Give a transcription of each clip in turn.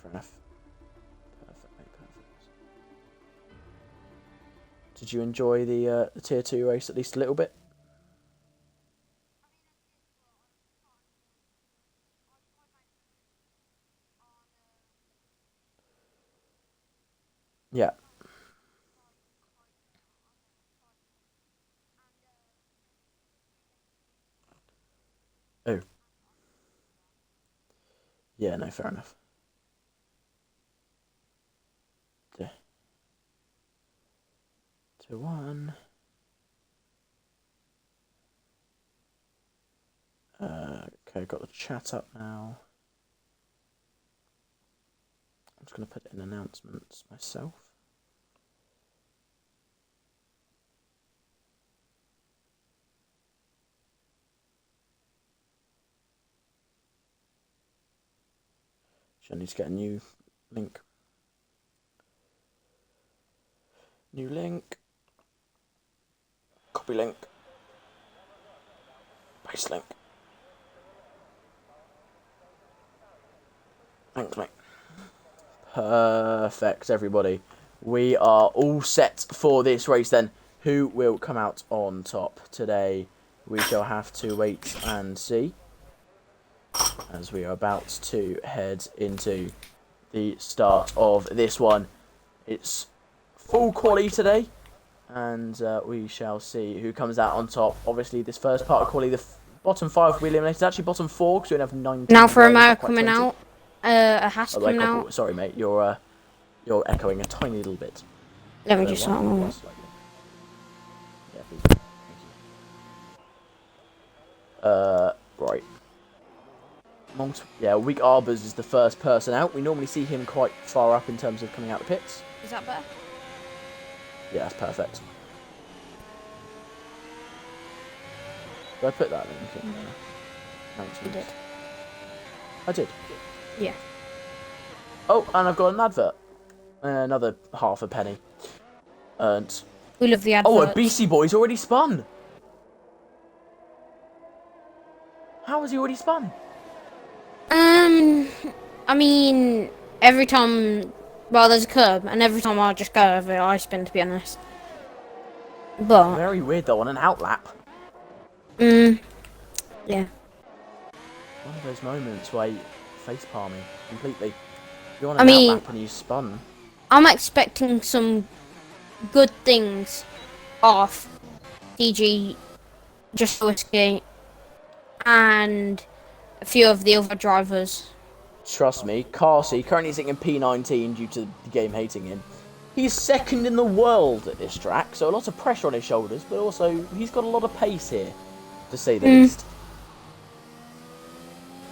fair enough. Perfect, mate, perfect. Did you enjoy the Tier 2 race at least a little bit? Yeah. Oh. Yeah, no, fair enough. Yeah. 2-1. Okay, got the chat up now. I'm just going to put in announcements myself. I need to get a new link. New link. Copy link. Paste link. Thanks, mate. Perfect, everybody. We are all set for this race then. Who will come out on top today? We shall have to wait and see, as we are about to head into the start of this one. It's full quali today, and we shall see who comes out on top. Obviously, this first part of quali, the bottom 5 will be eliminated. Actually, bottom 4, because we only have 19. Now for America coming out. A has coming out. Sorry, mate. You're echoing a tiny little bit. Let me just start on. Yeah, please. Thank you. Right. Yeah, Weak Arbors is the first person out. We normally see him quite far up in terms of coming out the pits. Is that better? Yeah, that's perfect. Did I put that link in announcements? You did. I did. Yeah. Oh, and I've got an advert. Another half a penny earned. We love the adverts. Oh, a BC Boy's already spun. How has he already spun? I mean, every time, well, there's a curb, and every time I just go over it, I spin, to be honest. But Very weird though, on an outlap. Yeah. One of those moments where you face palming completely. You're on an outlap and you spun. I'm expecting some good things off DG, Just Whiskey, and a few of the other drivers. Trust me, Carsey, currently sitting in P19 due to the game hating him. He's second in the world at this track, so a lot of pressure on his shoulders, but also he's got a lot of pace here, to say the least.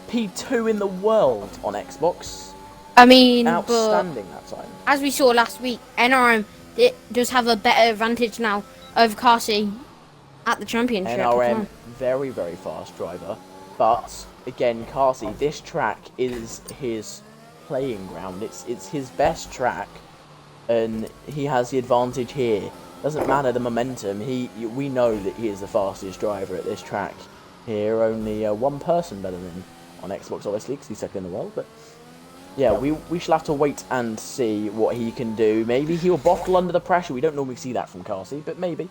P2 in the world on Xbox. I mean, outstanding that time. As we saw last week, NRM does have a better advantage now over Carsey at the championship. NRM, very, very fast driver. But, again, Carsey, this track is his playing ground. It's his best track, and he has the advantage here. Doesn't matter the momentum. We know that he is the fastest driver at this track. Here, only one person better than him on Xbox, obviously, because he's second in the world. But yeah, we shall have to wait and see what he can do. Maybe he'll bottle under the pressure. We don't normally see that from Carsey, but maybe.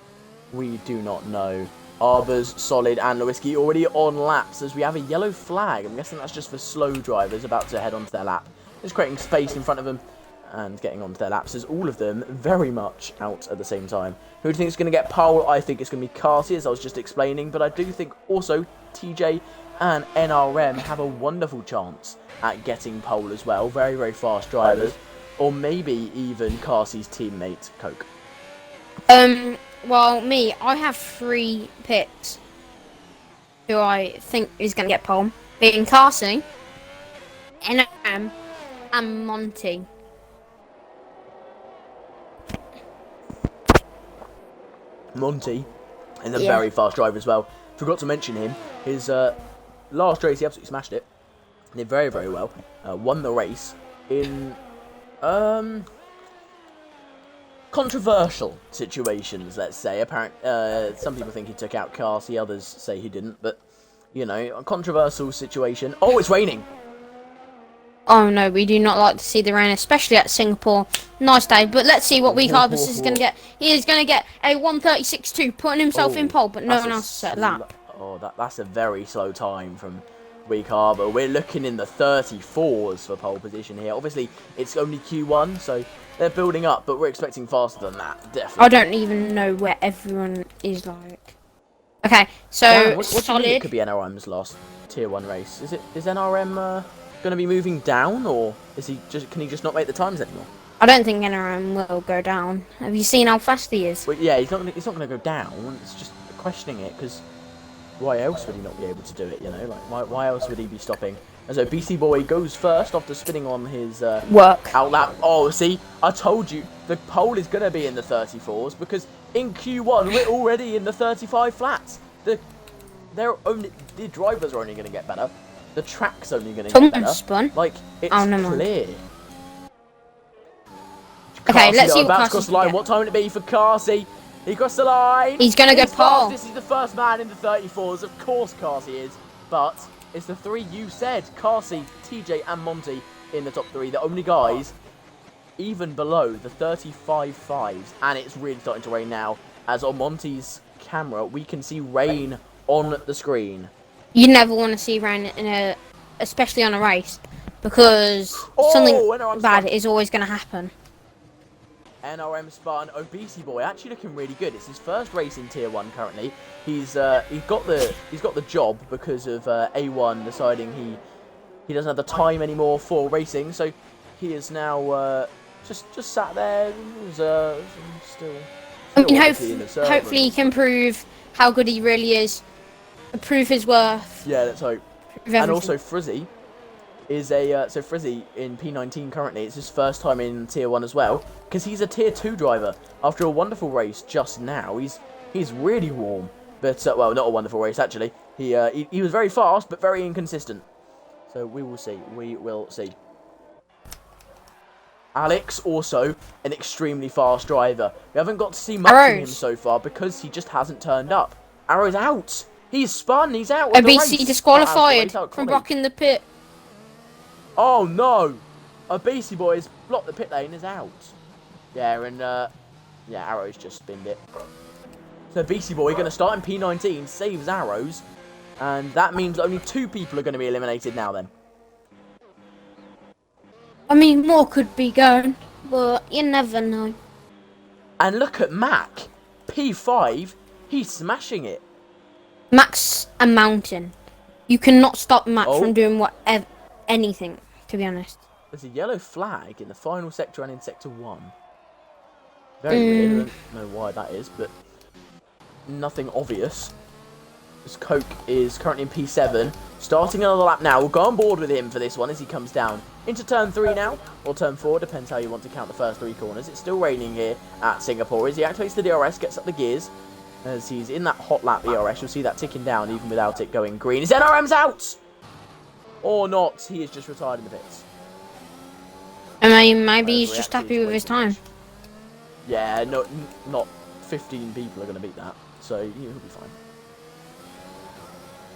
We do not know. Arbors, Solid, and Lewinsky already on laps as we have a yellow flag. I'm guessing that's just for slow drivers about to head onto their lap. Just creating space in front of them and getting onto their laps as all of them very much out at the same time. Who do you think is going to get pole? I think it's going to be Carsey, as I was just explaining, but I do think also TJ and NRM have a wonderful chance at getting pole as well. Very, very fast drivers. Or maybe even Carsey's teammate, Coke. Well, I have 3 picks who I think is going to get pole, being Carsey, NM, and Monty. Monty is a very fast driver as well. Forgot to mention him. His last race, he absolutely smashed it. Did very, very well. Won the race in controversial situations, let's say. Some people think he took out Carsey, others say he didn't, but, you know, a controversial situation. Oh, it's raining! Oh no, we do not like to see the rain, especially at Singapore. Nice day, but let's see what Weak Harvest is going to get. He is going to get a 1:36.2, putting himself in pole, but no one else has set a lap. Oh, that's a very slow time from Weak Harbour. We're looking in the 34s for pole position here. Obviously, it's only Q1, so they're building up, but we're expecting faster than that, definitely. I don't even know where everyone is like. Okay, so Dan, what solid. do you think it could be NRM's last Tier 1 race? Is NRM going to be moving down, or can he just not make the times anymore? I don't think NRM will go down. Have you seen how fast he is? Well, yeah, he's not going to go down. It's just questioning it, because why else would he not be able to do it, you know? Like, why else would he be stopping? And so BC Boy goes first after spinning on his work outlap. Oh, see, I told you, the pole is going to be in the 34s, because in Q1, we're already in the 35 flats. The drivers are only going to get better. The track's only going to get better. Spun. Like, it's clear. Okay, let's see what Carsey crossed the line. What time would it be for Carsey? He crossed the line. He's going to go pole. This is the first man in the 34s. Of course Carsey is. But it's the three you said. Carsey, TJ and Monty in the top three. The only guys even below the 35 fives. And it's really starting to rain now. As on Monty's camera, we can see rain on the screen. You never want to see rain especially on a race. Because something bad is always going to happen. NRM spun. Obesity Boy actually looking really good. It's his first race in Tier 1 currently. He's got the job because of A1 deciding he doesn't have the time anymore for racing. So he is now just sat there still I mean, hopefully he can prove how good he really is. Prove his worth. Yeah, let's hope. And also Frizzy is so Frizzy in P19 currently. It's his first time in Tier 1 as well, because he's a Tier 2 driver. After a wonderful race just now, he's really warm. But well, not a wonderful race actually. He was very fast but very inconsistent. So we will see. We will see. Alex also an extremely fast driver. We haven't got to see much of him so far because he just hasn't turned up. Arrow's out. He's spun. He's out. OBC disqualified from blocking the pit. Oh no! BC Boy's blocked the pit lane, is out. Yeah, and yeah, Arrow's just spinned it. So BC Boy going to start in P19, saves Arrows, and that means only 2 people are going to be eliminated now then. I mean, more could be going, but you never know. And look at Mac, P5, he's smashing it. Mac's a mountain. You cannot stop Mac from doing anything, to be honest. There's a yellow flag in the final sector and in Sector 1. Very weird, I don't know why that is, but nothing obvious. As Coke is currently in P7, starting another lap now. We'll go on board with him for this one as he comes down into turn 3 now, or turn 4, depends how you want to count the first 3 corners. It's still raining here at Singapore as he activates the DRS, gets up the gears. As he's in that hot lap DRS, you'll see that ticking down even without it going green. His NRM's out! Or not, he is just retired in the pits. I mean, maybe he's just happy with his time. Yeah, no, not 15 people are going to beat that, so he'll be fine.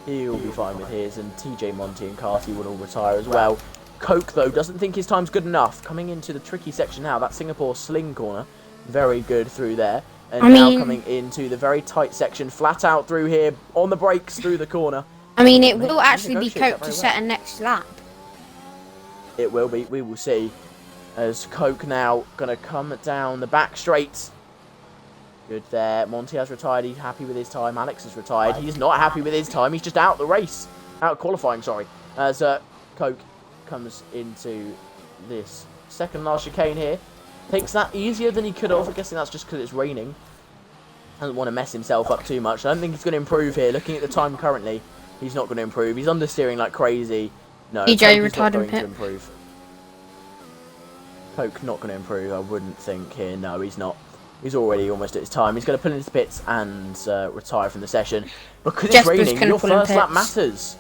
He'll be fine with his, and TJ, Monty and Carty will all retire as well. Coke, though, doesn't think his time's good enough. Coming into the tricky section now, that Singapore sling corner. Very good through there. And now coming into the very tight section, flat out through here, on the brakes through the corner. I mean, it will actually be Coke to set a next lap. It will be, we will see. As Coke now going to come down the back straight. Good there. Monty has retired. He's happy with his time. Alex has retired. He's not happy with his time. He's just out the race. Out qualifying, sorry. As Coke comes into this second last chicane here. Takes that easier than he could have. I'm guessing that's just because it's raining. Doesn't want to mess himself up too much. I don't think he's going to improve here. Looking at the time currently, he's not going to improve. He's understeering like crazy. No, DJ retired in pit. Coke not going to improve, I wouldn't think here. No, he's not. He's already almost at his time. He's going to pull into the pits and retire from the session. Because it's raining, your first lap matters.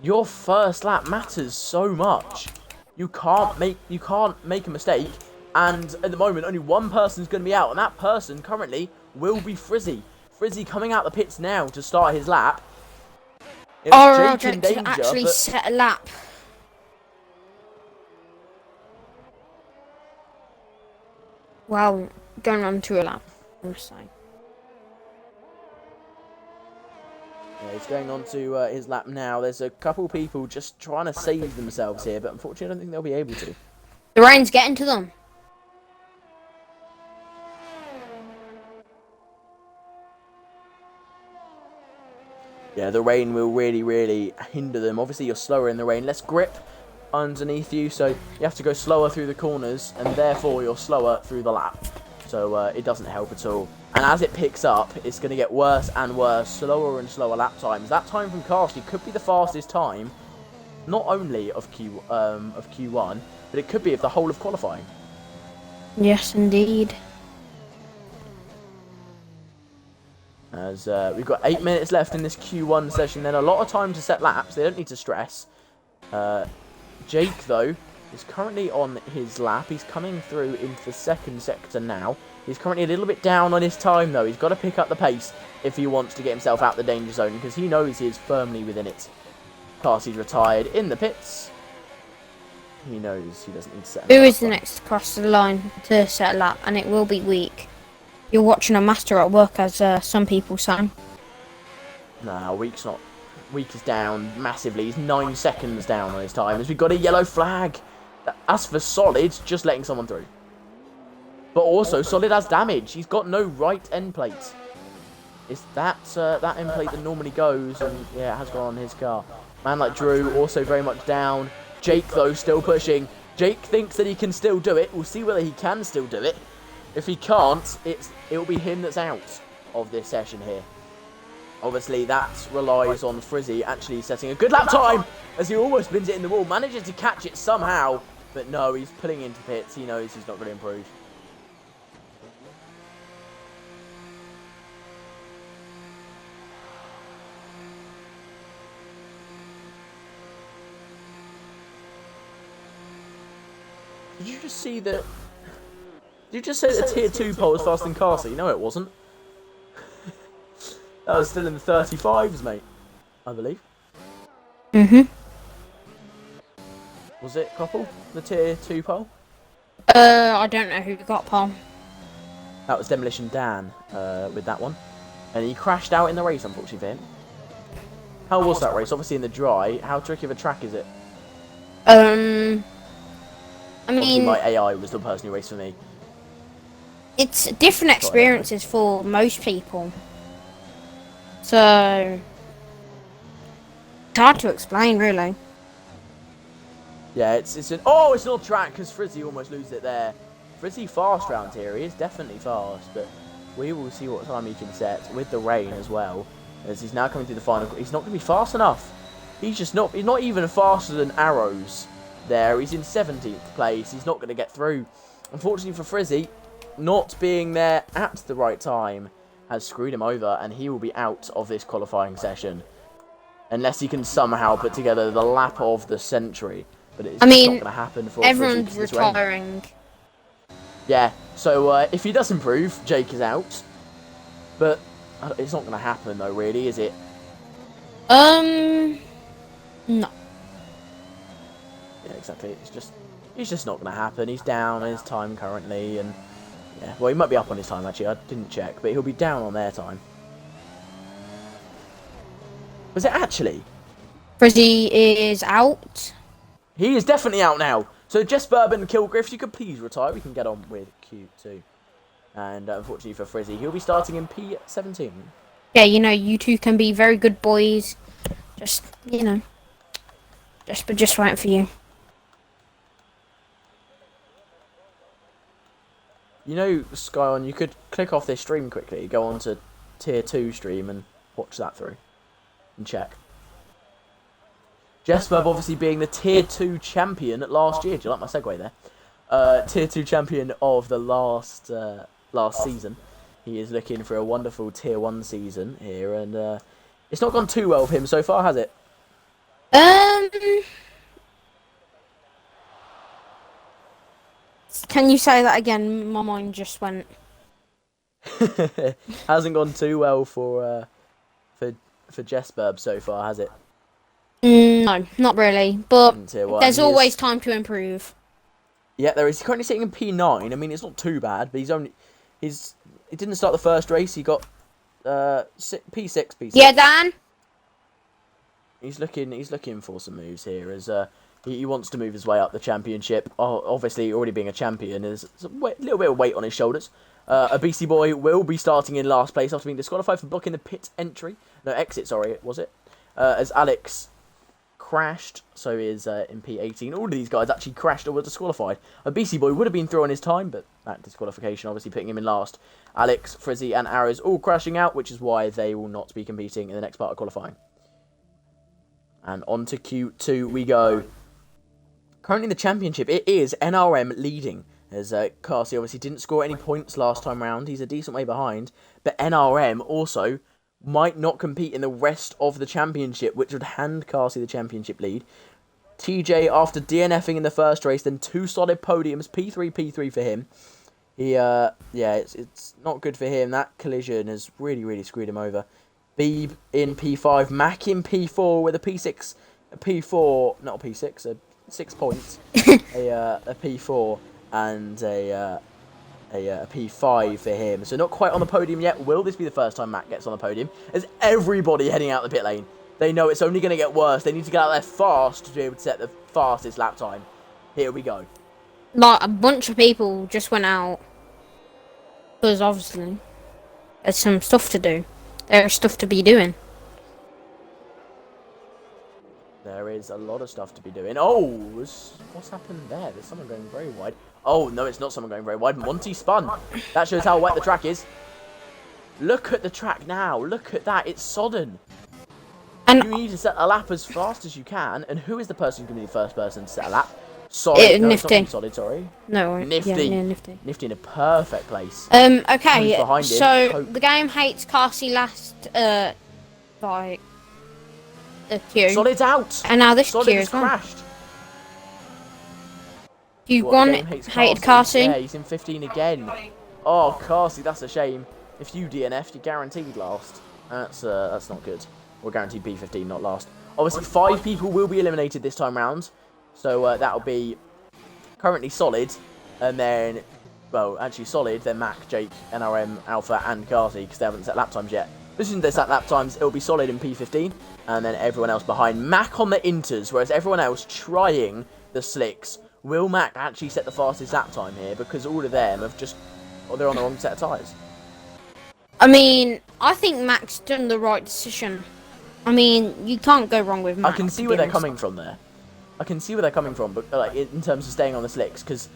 Your first lap matters so much. You can't make a mistake. And at the moment, only one person's going to be out. And that person currently will be Frizzy. Frizzy coming out the pits now to start his lap. Jake to actually set a lap. Well, going on to a lap, I'll say. Yeah, he's going on to his lap now. There's a couple people just trying to save themselves here, but unfortunately I don't think they'll be able to. The rain's getting to them. Yeah, the rain will really, really hinder them. Obviously, you're slower in the rain. Less grip underneath you, so you have to go slower through the corners, and therefore you're slower through the lap. So it doesn't help at all. And as it picks up, it's going to get worse and worse, slower and slower lap times. That time from Carsey could be the fastest time, not only of Q1, but it could be of the whole of qualifying. Yes, indeed. As we've got 8 minutes left in this Q1 session, then a lot of time to set laps. They don't need to stress. Jake, though, is currently on his lap. He's coming through into the second sector now. He's currently a little bit down on his time, though. He's got to pick up the pace if he wants to get himself out the danger zone, because he knows he is firmly within it. Carsey's retired in the pits. He knows he doesn't need to set Who is the next to cross the line to set a lap? And it will be Week. You're watching a master at work, as some people say. Nah, Week's not. Week is down massively. He's 9 seconds down on his time. As we've got a yellow flag. As for Solid, just letting someone through. But also, Solid has damage. He's got no right end plate. It's that end plate that normally goes, and yeah, it has gone on his car. Man like Drew, also very much down. Jake, though, still pushing. Jake thinks that he can still do it. We'll see whether he can still do it. If he can't, it'll be him that's out of this session here. Obviously, that relies on Frizzy actually setting a good lap time as he almost spins it in the wall. Manages to catch it somehow, but no, he's pulling into pits. He knows he's not going to improve. Did you just see that? Did you just say that tier 2 pole was faster than Carsey? No, it wasn't. That was still in the 35s, mate. I believe. Was it Koppel, the tier 2 pole? I don't know who got pole. That was Demolition Dan with that one. And he crashed out in the race, unfortunately for him. How was that race? Obviously in the dry. How tricky of a track is it? I Obviously mean, my AI was the person who raced for me. it's different experiences for most people. So, it's hard to explain, really. Yeah, it's an old track because Frizzy almost loses it there. Frizzy fast round here. He is definitely fast, but we will see what time he can set with the rain as well. As he's now coming through the final. He's not going to be fast enough. He's not even faster than Arrows there. He's in 17th place. He's not going to get through. Unfortunately for Frizzy, not being there at the right time has screwed him over, and he will be out of this qualifying session. Unless he can somehow put together the lap of the century. But it's not going to happen for everyone's Frizzy, retiring. Yeah, so if he does improve, Jake is out. But it's not going to happen though, really, is it? No. Yeah, exactly. It's just not going to happen. He's down on his time currently, and yeah, well, he might be up on his time actually. I didn't check, but he'll be down on their time. Was it actually? Frizzy is out. He is definitely out now. So Jess Bourbon, Kilgriff, you could please retire. We can get on with Q2. And unfortunately for Frizzy, he'll be starting in P17. Yeah, you two can be very good boys. Just, just waiting for you. You know, Skyon, you could click off this stream quickly, go on to tier 2 stream and watch that through. And check. Jesperb obviously being the tier 2 champion last year. Do you like my segue there? Tier 2 champion of the last season. He is looking for a wonderful tier 1 season here, and it's not gone too well for him so far, has it? Can you say that again? My mind just went. Hasn't gone too well for Jesperb so far, has it? No, not really. But In tier 1. there's always time to improve. Yeah, there is. He's currently sitting in P9. I mean, it's not too bad, but he didn't start the first race. He got P6. Yeah, Dan. He's looking for some moves here as he wants to move his way up the championship. Oh, obviously, already being a champion, there's a little bit of weight on his shoulders. A BC Boy will be starting in last place after being disqualified for blocking the pit exit. Sorry, was it? As Alex crashed, so he is in P18. All of these guys actually crashed or were disqualified. A BC Boy would have been through on his time, but that disqualification obviously putting him in last. Alex, Frizzy, and Arrows all crashing out, which is why they will not be competing in the next part of qualifying. And on to Q2 we go. Currently in the championship, it is NRM leading, as Carsey obviously didn't score any points last time round. He's a decent way behind, but NRM also might not compete in the rest of the championship, which would hand Carsey the championship lead. TJ, after DNFing in the first race, then 2 solid podiums, P3 for him. It's not good for him. That collision has really screwed him over. Beeb in P5, Mac in P4 with a P6, a P4, not a P6, a 6 points, a P4 and a P5 for him. So not quite on the podium yet. Will this be the first time Mac gets on the podium? As everybody heading out the pit lane, they know it's only going to get worse. They need to get out there fast to be able to set the fastest lap time. Here we go. Like, a bunch of people just went out because obviously there's some stuff to do. There's stuff to be doing. There is a lot of stuff to be doing. Oh, what's happened there? There's someone going very wide. Oh, no, it's not someone going very wide. Monty spun. That shows how wet the track is. Look at the track now. Look at that. It's sodden. And you need to set a lap as fast as you can. And who is the person who's going to be the first person to set a lap? Solid. No, Nifty. it's not solid, sorry. No, Nifty. Yeah, Nifty. Nifty in a perfect place. Okay, so Coke. the game hates Carsey last, by a queue. Solid's out. And now this Solid queue has as well. crashed. Q1 hated Carsey. Yeah, he's in 15 again. Oh, Carsey, that's a shame. If you DNF'd, you're guaranteed last. That's not good. We're guaranteed P15, not last. Obviously, 5 people will be eliminated this time round. So that'll be currently Solid, and then, well, actually Solid, then Mac, Jake, NRM, Alpha, and Carsey, because they haven't set lap times yet. As soon as they set lap times, it'll be Solid in P15, and then everyone else behind. Mac on the inters, whereas everyone else trying the slicks. Will Mac actually set the fastest lap time here? Because all of them have just, they're on the wrong set of tyres. I mean, I think Mac's done the right decision. I mean, you can't go wrong with Mac. I can see where they're coming from there. I can see where they're coming from, but like in terms of staying on the slicks, because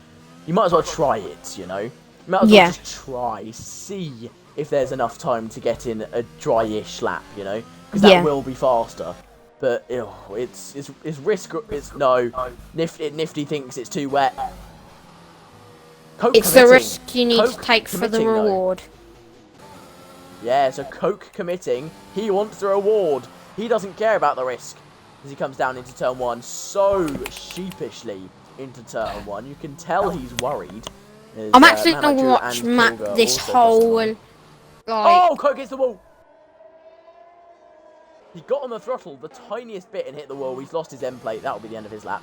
you might as well try it, you know? You might as well just try, see if there's enough time to get in a dry-ish lap, you know? Because that will be faster. But it's risk. Nifty thinks it's too wet. Coke it's the risk you need to take for the reward. Yeah, so Coke committing. He wants the reward. He doesn't care about the risk. As he comes down into turn 1 so sheepishly into turn 1. You can tell he's worried. As, I'm actually going to watch Mac this whole... Oh, Coke hits the wall! He got on the throttle the tiniest bit and hit the wall. He's lost his end plate. That'll be the end of his lap.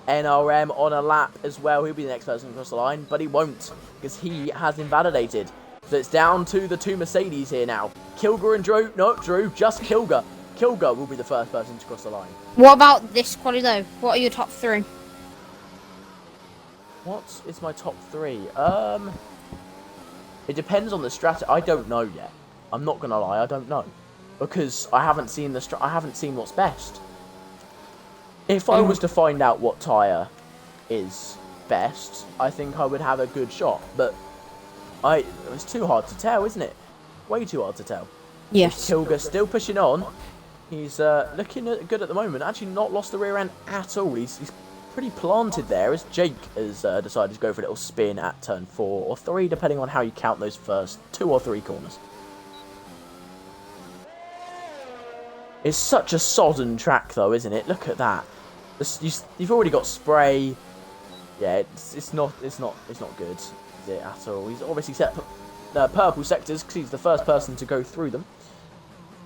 NRM on a lap as well. He'll be the next person across the line, but he won't because he has invalidated. So it's down to the 2 Mercedes here now. Kilger and Drew. No, Drew, just Kilger. Kilger will be the first person to cross the line. What about this quali though? What are your top 3? What is my top 3? It depends on the strategy. I don't know yet. I'm not gonna lie, I don't know. Because I haven't seen I haven't seen what's best. If I was to find out what tyre is best, I think I would have a good shot. But it's too hard to tell, isn't it? Way too hard to tell. Yes. Kilger still pushing on. He's looking good at the moment. Actually not lost the rear end at all. He's pretty planted there as Jake has decided to go for a little spin at turn 4 or 3, depending on how you count those first 2 or 3 corners. It's such a sodden track, though, isn't it? Look at that. You've already got spray. Yeah, it's not good, is it at all? He's obviously set purple sectors because he's the first person to go through them.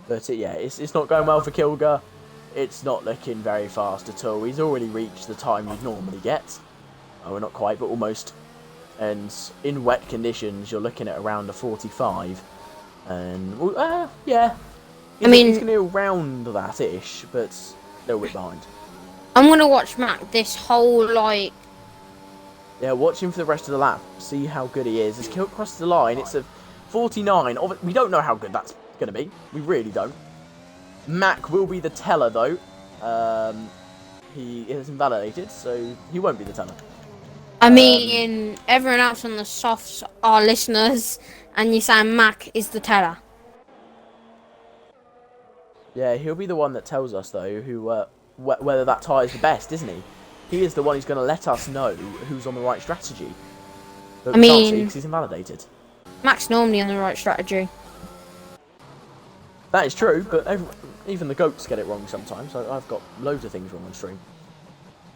But it's not going well for Kilger. It's not looking very fast at all. He's already reached the time you'd normally get. Oh, not quite, but almost. And in wet conditions, you're looking at around a 45. And, yeah. I mean, he's going to be around that-ish, but a little bit behind. I'm going to watch Mac this whole, like... Yeah, watch him for the rest of the lap. See how good he is. As he crosses the line, it's a 49. We don't know how good that's going to be. We really don't. Mac will be the teller, though. He is invalidated, so he won't be the teller. I mean, everyone else on the softs are listeners, and you're saying Mac is the teller. Yeah, he'll be the one that tells us, though, who whether that tyre is the best, isn't he? He is the one who's going to let us know who's on the right strategy. But we can't see because he's invalidated. Mac's normally on the right strategy. That is true, but even the goats get it wrong sometimes. I've got loads of things wrong on stream.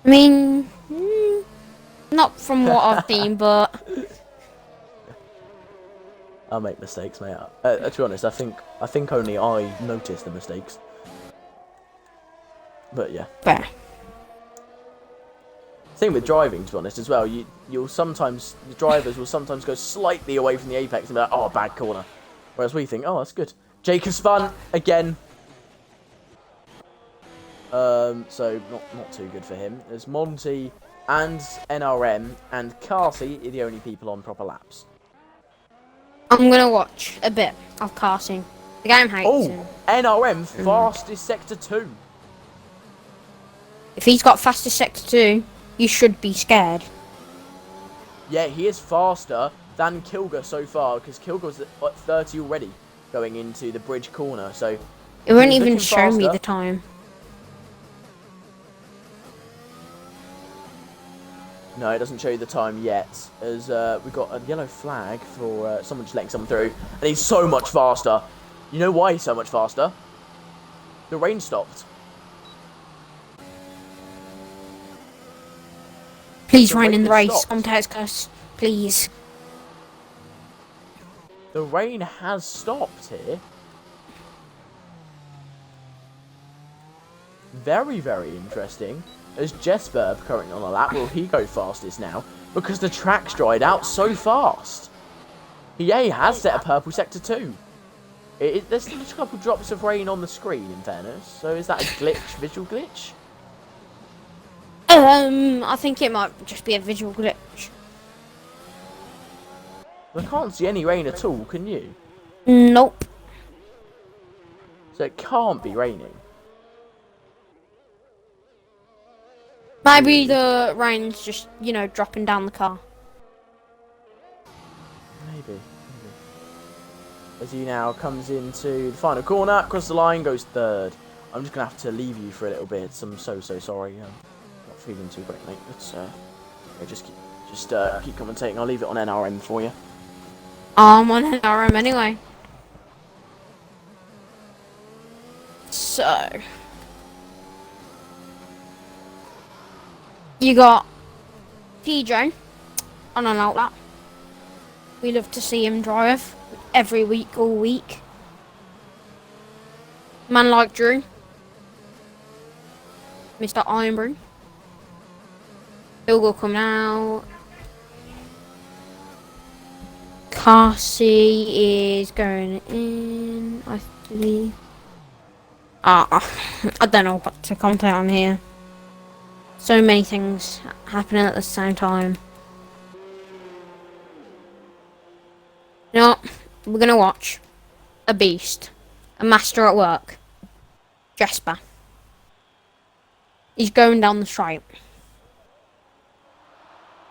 I mean, not from what I've seen, but... I'll make mistakes, mate. To be honest, I think only I notice the mistakes. But yeah. Fair. Same with driving, to be honest, as well. You'll sometimes, the drivers will sometimes go slightly away from the apex and be like, oh, bad corner. Whereas we think, oh, that's good. Jacob's fun again. So not too good for him. There's Monty and NRM and Carty are the only people on proper laps. I'm gonna watch a bit of Carty. The game hates him. NRM fastest sector 2. If he's got fastest sector 2, you should be scared. Yeah, he is faster than Kilger so far, because Kilger's at 30 already going into the bridge corner, so... It won't even show me the time. No, it doesn't show you the time yet, as we've got a yellow flag for someone just letting someone through, and he's so much faster. You know why he's so much faster? The rain stopped. Please rain in the race, Comtescus. Please. The rain has stopped here. Very, very interesting. As Jesper currently on a lap, will he go fastest now? Because the track's dried out so fast. He has set a purple sector 2. There's still a couple drops of rain on the screen, in fairness. So is that a glitch, visual glitch? I think it might just be a visual glitch. I can't see any rain at all, can you? Nope. So it can't be raining. Maybe the rain's just, dropping down the car. Maybe. As he now comes into the final corner, across the line, goes third. I'm just going to have to leave you for a little bit. I'm so sorry. Not feeling too great, mate. But yeah, just keep commentating. I'll leave it on NRM for you. I'm on NRM anyway. So... You got PJ on an outlet. We love to see him drive every week, all week. Man like Drew. Mr. Ironbrew. He'll go coming out. Carty is going in, I believe. I don't know what to comment on here. So many things happening at the same time. You know what? We're gonna watch a beast, a master at work. Jesper. He's going down the stripe.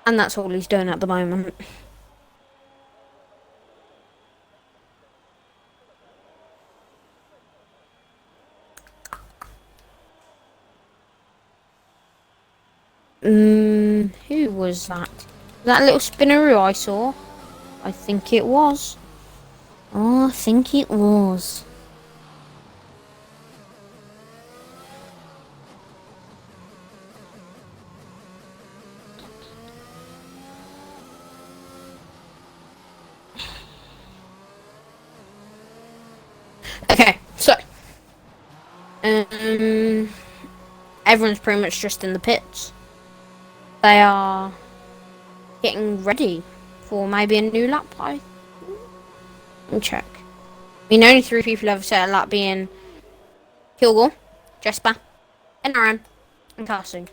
And that's all he's doing at the moment. Who was that? That little spinneroo I saw? I think it was. Oh, I think it was. Okay, so everyone's pretty much just in the pits. They are getting ready for maybe a new lap. I can check. I mean, only 3 people have set a lap, being Kilgore, Jesper, NRM, and Carson.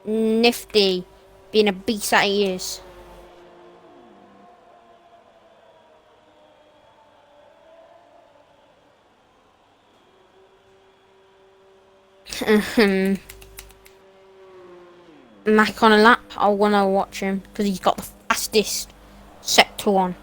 Nifty, being a beast that he is. Mac on a lap, I want to watch him because he's got the fastest sector 1.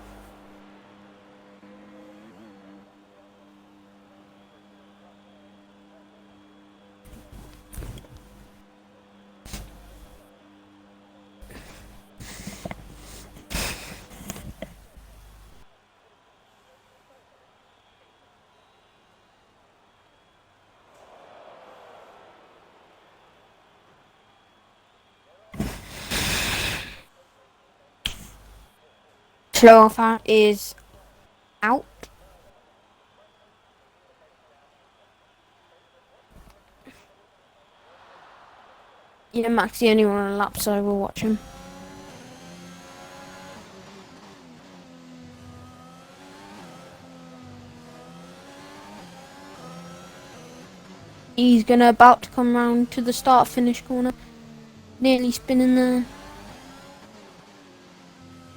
Slower is out. Yeah, Mac's the only one on a lap, so we'll watch him. He's about to come round to the start finish corner. Nearly spinning there.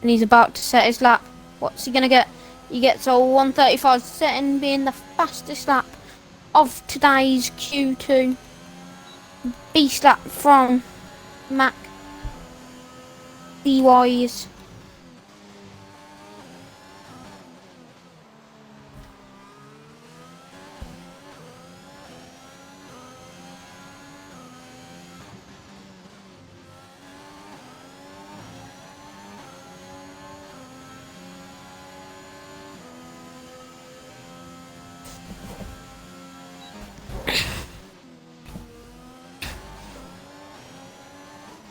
And he's about to set his lap. What's he gonna get? He gets a 1:35 setting, being the fastest lap of today's Q2. Beast lap from Mac. D-wise.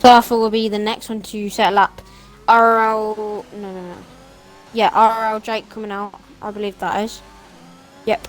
So Arthur will be the next one to set a lap. RL... No. Yeah, RL Jake coming out. I believe that is. Yep.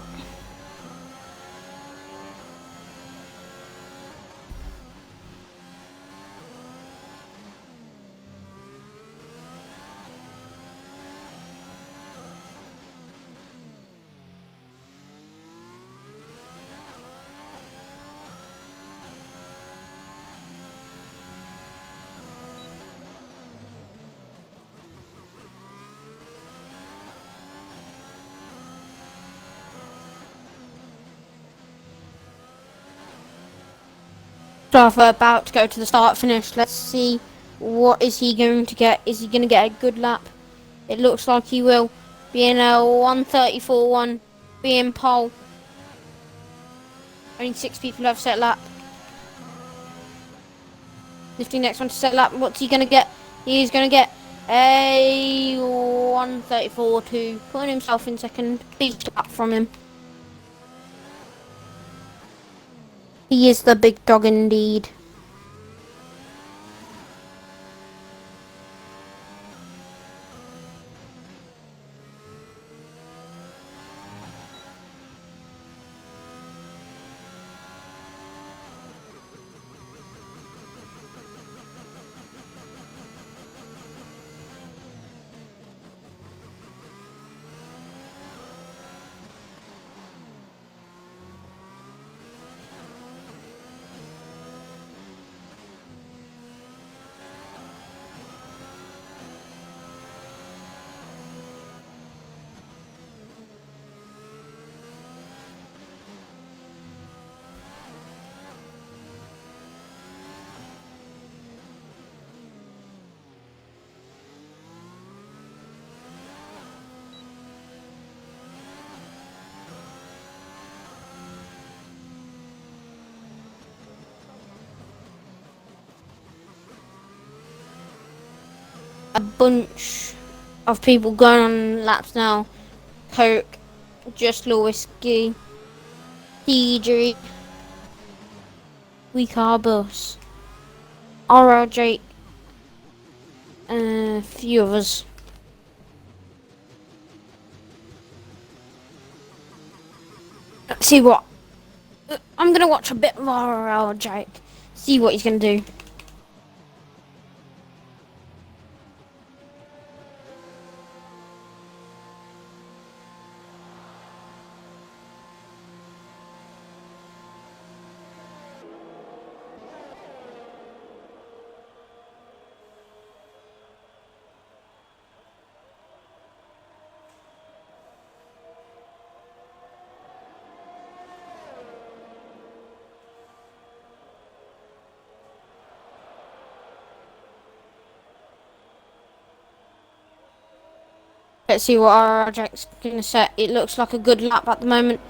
So Arthur about to go to the start finish. Let's see, what is he going to get? Is he going to get a good lap? It looks like he will. Being a 1:34.1, being pole. Only 6 people have set lap. Nifty next one to set lap. What's he going to get? He's going to get a 1:34.2, putting himself in second. Big lap from him. He is the big dog indeed. A bunch of people going on laps now. Coke, Just Law Whiskey, DJ, We Car Bus, RL Jake, and a few others. See what? I'm gonna watch a bit of RL Jake, see what he's gonna do. Let's see what our Jack's gonna set. It looks like a good lap at the moment.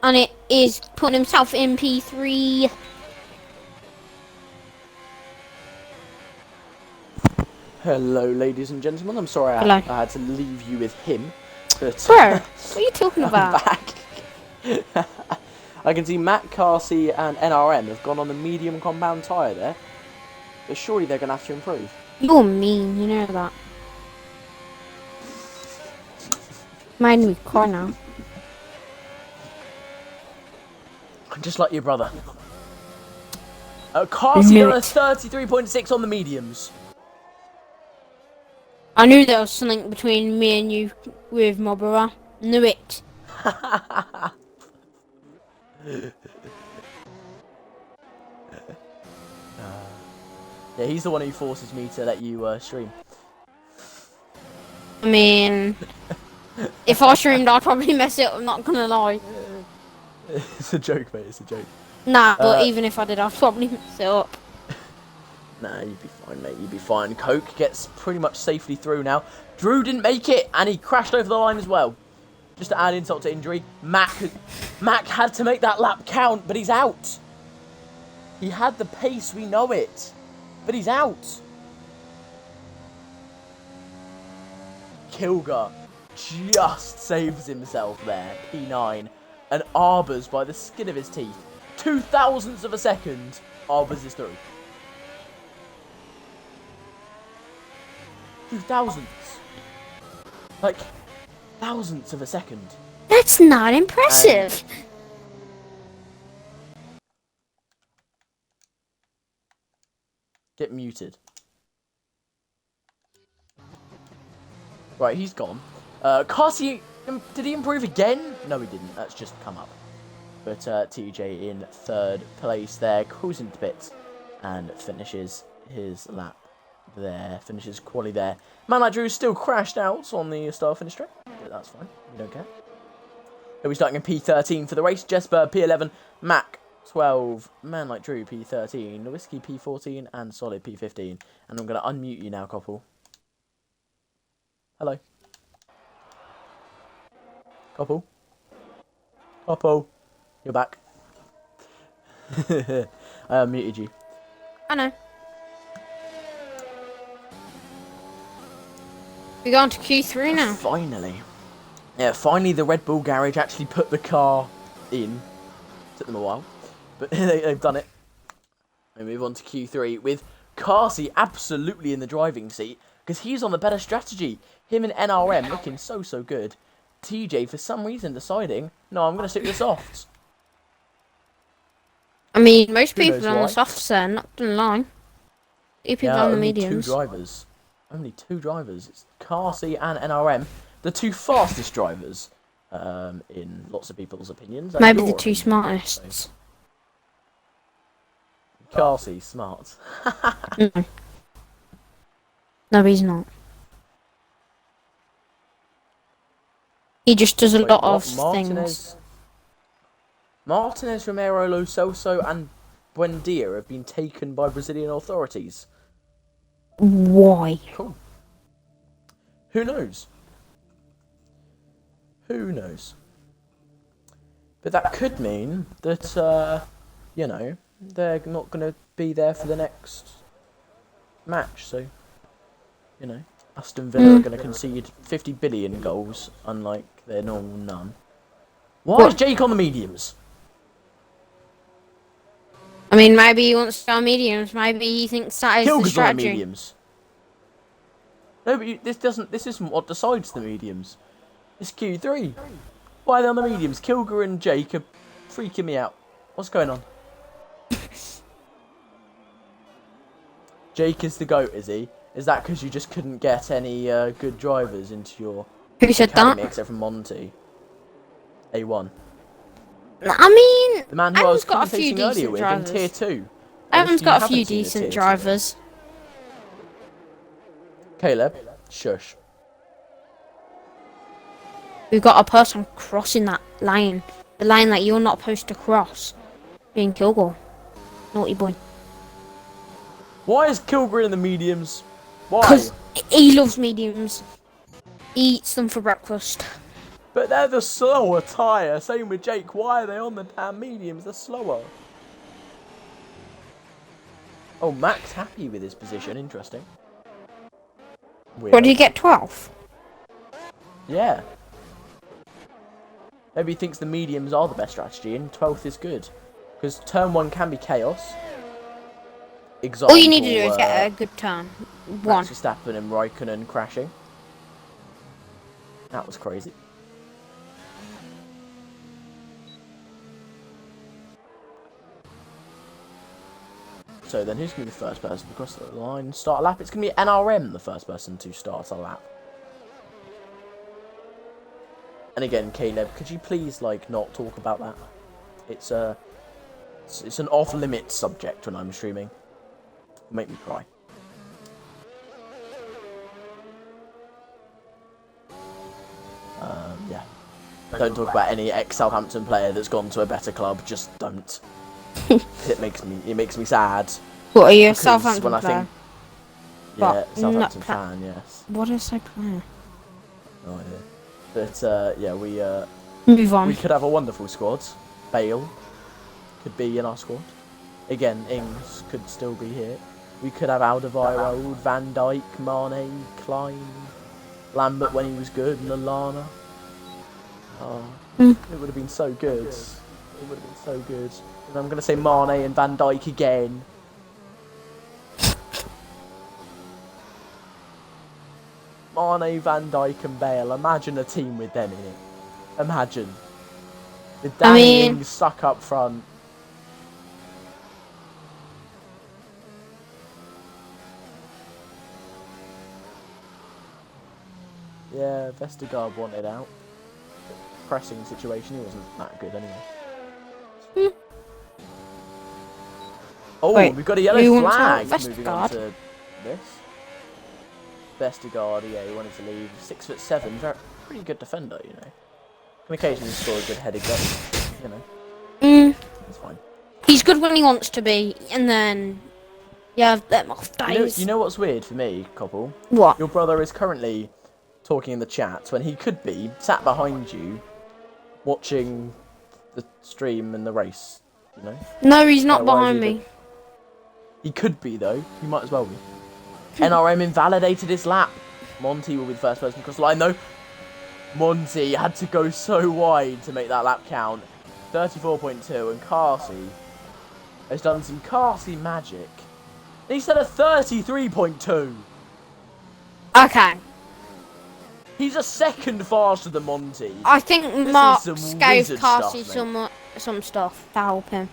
And it is putting himself in P3. Hello, ladies and gentlemen. I'm sorry Hello. I had to leave you with him. But Bro, what are you talking about? I'm back. I can see Matt, Carsey and NRM have gone on the medium compound tyre there. But surely they're going to have to improve. You're mean, you know that. Made me cry now. I'm just like your brother. Carsey Knew got a it. 33.6 on the mediums. I knew there was something between me and you with my brother. Knew it. Yeah, he's the one who forces me to let you stream. I mean, if I streamed, I'd probably mess it up, I'm not gonna lie. It's a joke, mate. It's a joke. Nah, but even if I did, I'd probably mess it up. Nah, you'd be fine, mate. You'd be fine. Coke gets pretty much safely through now. Drew didn't make it, and he crashed over the line as well. Just to add insult to injury, Mac had to make that lap count, but he's out. He had the pace, we know it, but he's out. Kilger just saves himself there, P9, and Arbors by the skin of his teeth. 0.002 of a second, Arbors is through. 0.002. Like, thousandths of a second. That's not impressive. Get muted. Right, he's gone. Carsey, did he improve again? No, he didn't. That's just come up. But TJ in third place there, cruising to bits, and finishes his lap there. Finishes quali there. Man like Drew still crashed out on the start finish straight, but that's fine. We don't care. He'll be starting in P13 for the race. Jesper P11, Mac 12, Man like Drew P13, Whiskey P14, and Solid P15. And I'm going to unmute you now, couple. Hello. Couple. Couple. You're back. I unmuted you. I know. We go on to Q3 now. Finally. Yeah, finally the Red Bull garage actually put the car in. Took them a while, but they've done it. We move on to Q3 with Carsey absolutely in the driving seat because he's on the better strategy. Him and NRM looking so good. TJ for some reason deciding, no, I'm going to stick with the softs. I mean, most people knows on the why? softs are not gonna lie. People Yeah, on the only mediums. two drivers. Only two drivers. It's Carsey and NRM, the two fastest drivers, in lots of people's opinions. Maybe the Your two opinion, smartest. Carsey, smart. No. No, he's not. He just does a Wait, lot what? of things. Martinez, Romero, Lo Celso, and Buendia have been taken by Brazilian authorities. Why? Cool. Who knows? Who knows? But that could mean that, you know, they're not going to be there for the next match. So, you know, Aston Villa are going to concede 50 billion goals, unlike their normal none. Why is Jake on the mediums? I mean, maybe he wants to go mediums. Maybe he thinks that is the Kilger's on the strategy. mediums. No, but this isn't what decides the mediums. It's Q3. Why are they on the mediums? Kilger and Jake are freaking me out. What's going on? Jake is the GOAT, is he? Is that because you just couldn't get any good drivers into your Who said academy that? except for Monty? A1. I mean, The man who I was everyone's got a few commentating earlier decent with drivers. in Tier 2. Everyone's Obviously, got a you few haven't seen the decent Tier 2. drivers. Caleb, shush. We've got a person crossing that lane. The lane that you're not supposed to cross. Being Kilgore. Naughty boy. Why is Kilger in the mediums? Why? Because he loves mediums. He eats them for breakfast. But they're the slower tyre. Same with Jake. Why are they on the damn mediums? They're slower. Oh, Mac's happy with his position. Interesting. Weird. What did you get, 12th? Yeah. Maybe he thinks the mediums are the best strategy and 12th is good. Because turn 1 can be chaos. Example, All you need to do is get a good turn. One. Max Verstappen and Raikkonen crashing. That was crazy. So then who's going to be the first person to cross the line and start a lap? It's going to be NRM, the first person to start a lap. And again, Caleb, could you please, like, not talk about that? It's an off-limits subject when I'm streaming. It'll make me cry. Yeah. Don't talk about any ex-Southampton player that's gone to a better club. Just don't. It makes me sad. What are you, a Because Southampton when I player? think, yeah, But Southampton not fan, yes. What is that player? No idea. But yeah, Move on. we could have a wonderful squad. Bale could be in our squad. Again, Ings could still be here. We could have Alderweireld, Van Dijk, Mane, Klein, Lambert when he was good, and Lallana. Oh, it would have been so good. It would have been so good. And I'm going to say Mane and Van Dijk again. Mane, Van Dijk and Bale. Imagine a team with them in it. Imagine. With Danny Ings stuck up front. Yeah, Vestergaard wanted out. Pressing situation, he wasn't that good anyway. Oh, Wait, we've got a yellow flag wants moving on Vestergaard? to this. Vestergaard, yeah, he wanted to leave. 6'7", very pretty good defender, you know. Can occasionally score a good headed goal, you know. It's fine. He's good when he wants to be, and then you have them off days. You know what's weird for me, Cobble? What? Your brother is currently talking in the chat when he could be sat behind you watching the stream and the race, you know? No, he's not Like, why is behind he me. He could be, though. He might as well be. NRM invalidated his lap. Monty will be the first person across the line, though. Monty had to go so wide to make that lap count. 34.2, and Carsey has done some Carsey magic. He's at a 33.2. Okay. He's a second faster than Monty. I think This is Mark some gave wizard Carsey stuff, some stuff to help him.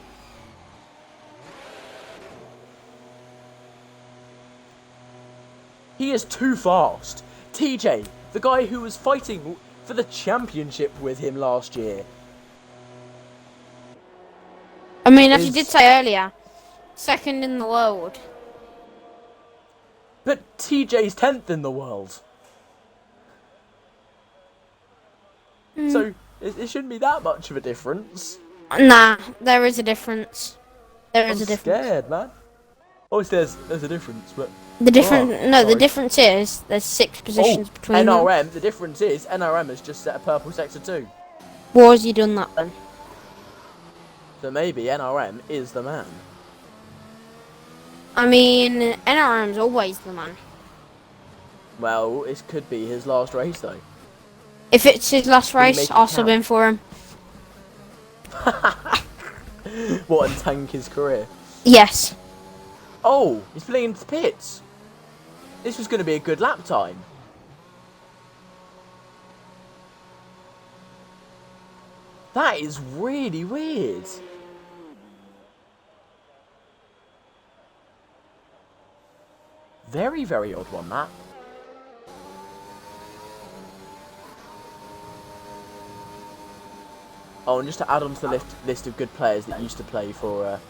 He is too fast. TJ, the guy who was fighting for the championship with him last year. I mean, as you did say earlier, second in the world. But TJ's 10th in the world. So, it shouldn't be that much of a difference. Nah, there is a difference. There is I'm a difference. scared, man. Obviously, there's a difference, but... The difference, Oh, the difference is there's 6 positions between them. NRM, the difference is NRM has just set a purple sector 2. Why has he done that then? So maybe NRM is the man. I mean, NRM's always the man. Well, it could be his last race, though. If it's his last Will he race, make it I'll sub count? in for him. What, and tank his career? Yes. Oh, he's playing into the pits. This was going to be a good lap time. That is really weird. Very, very odd one, that. Oh, and just to add on to the list of good players that used to play for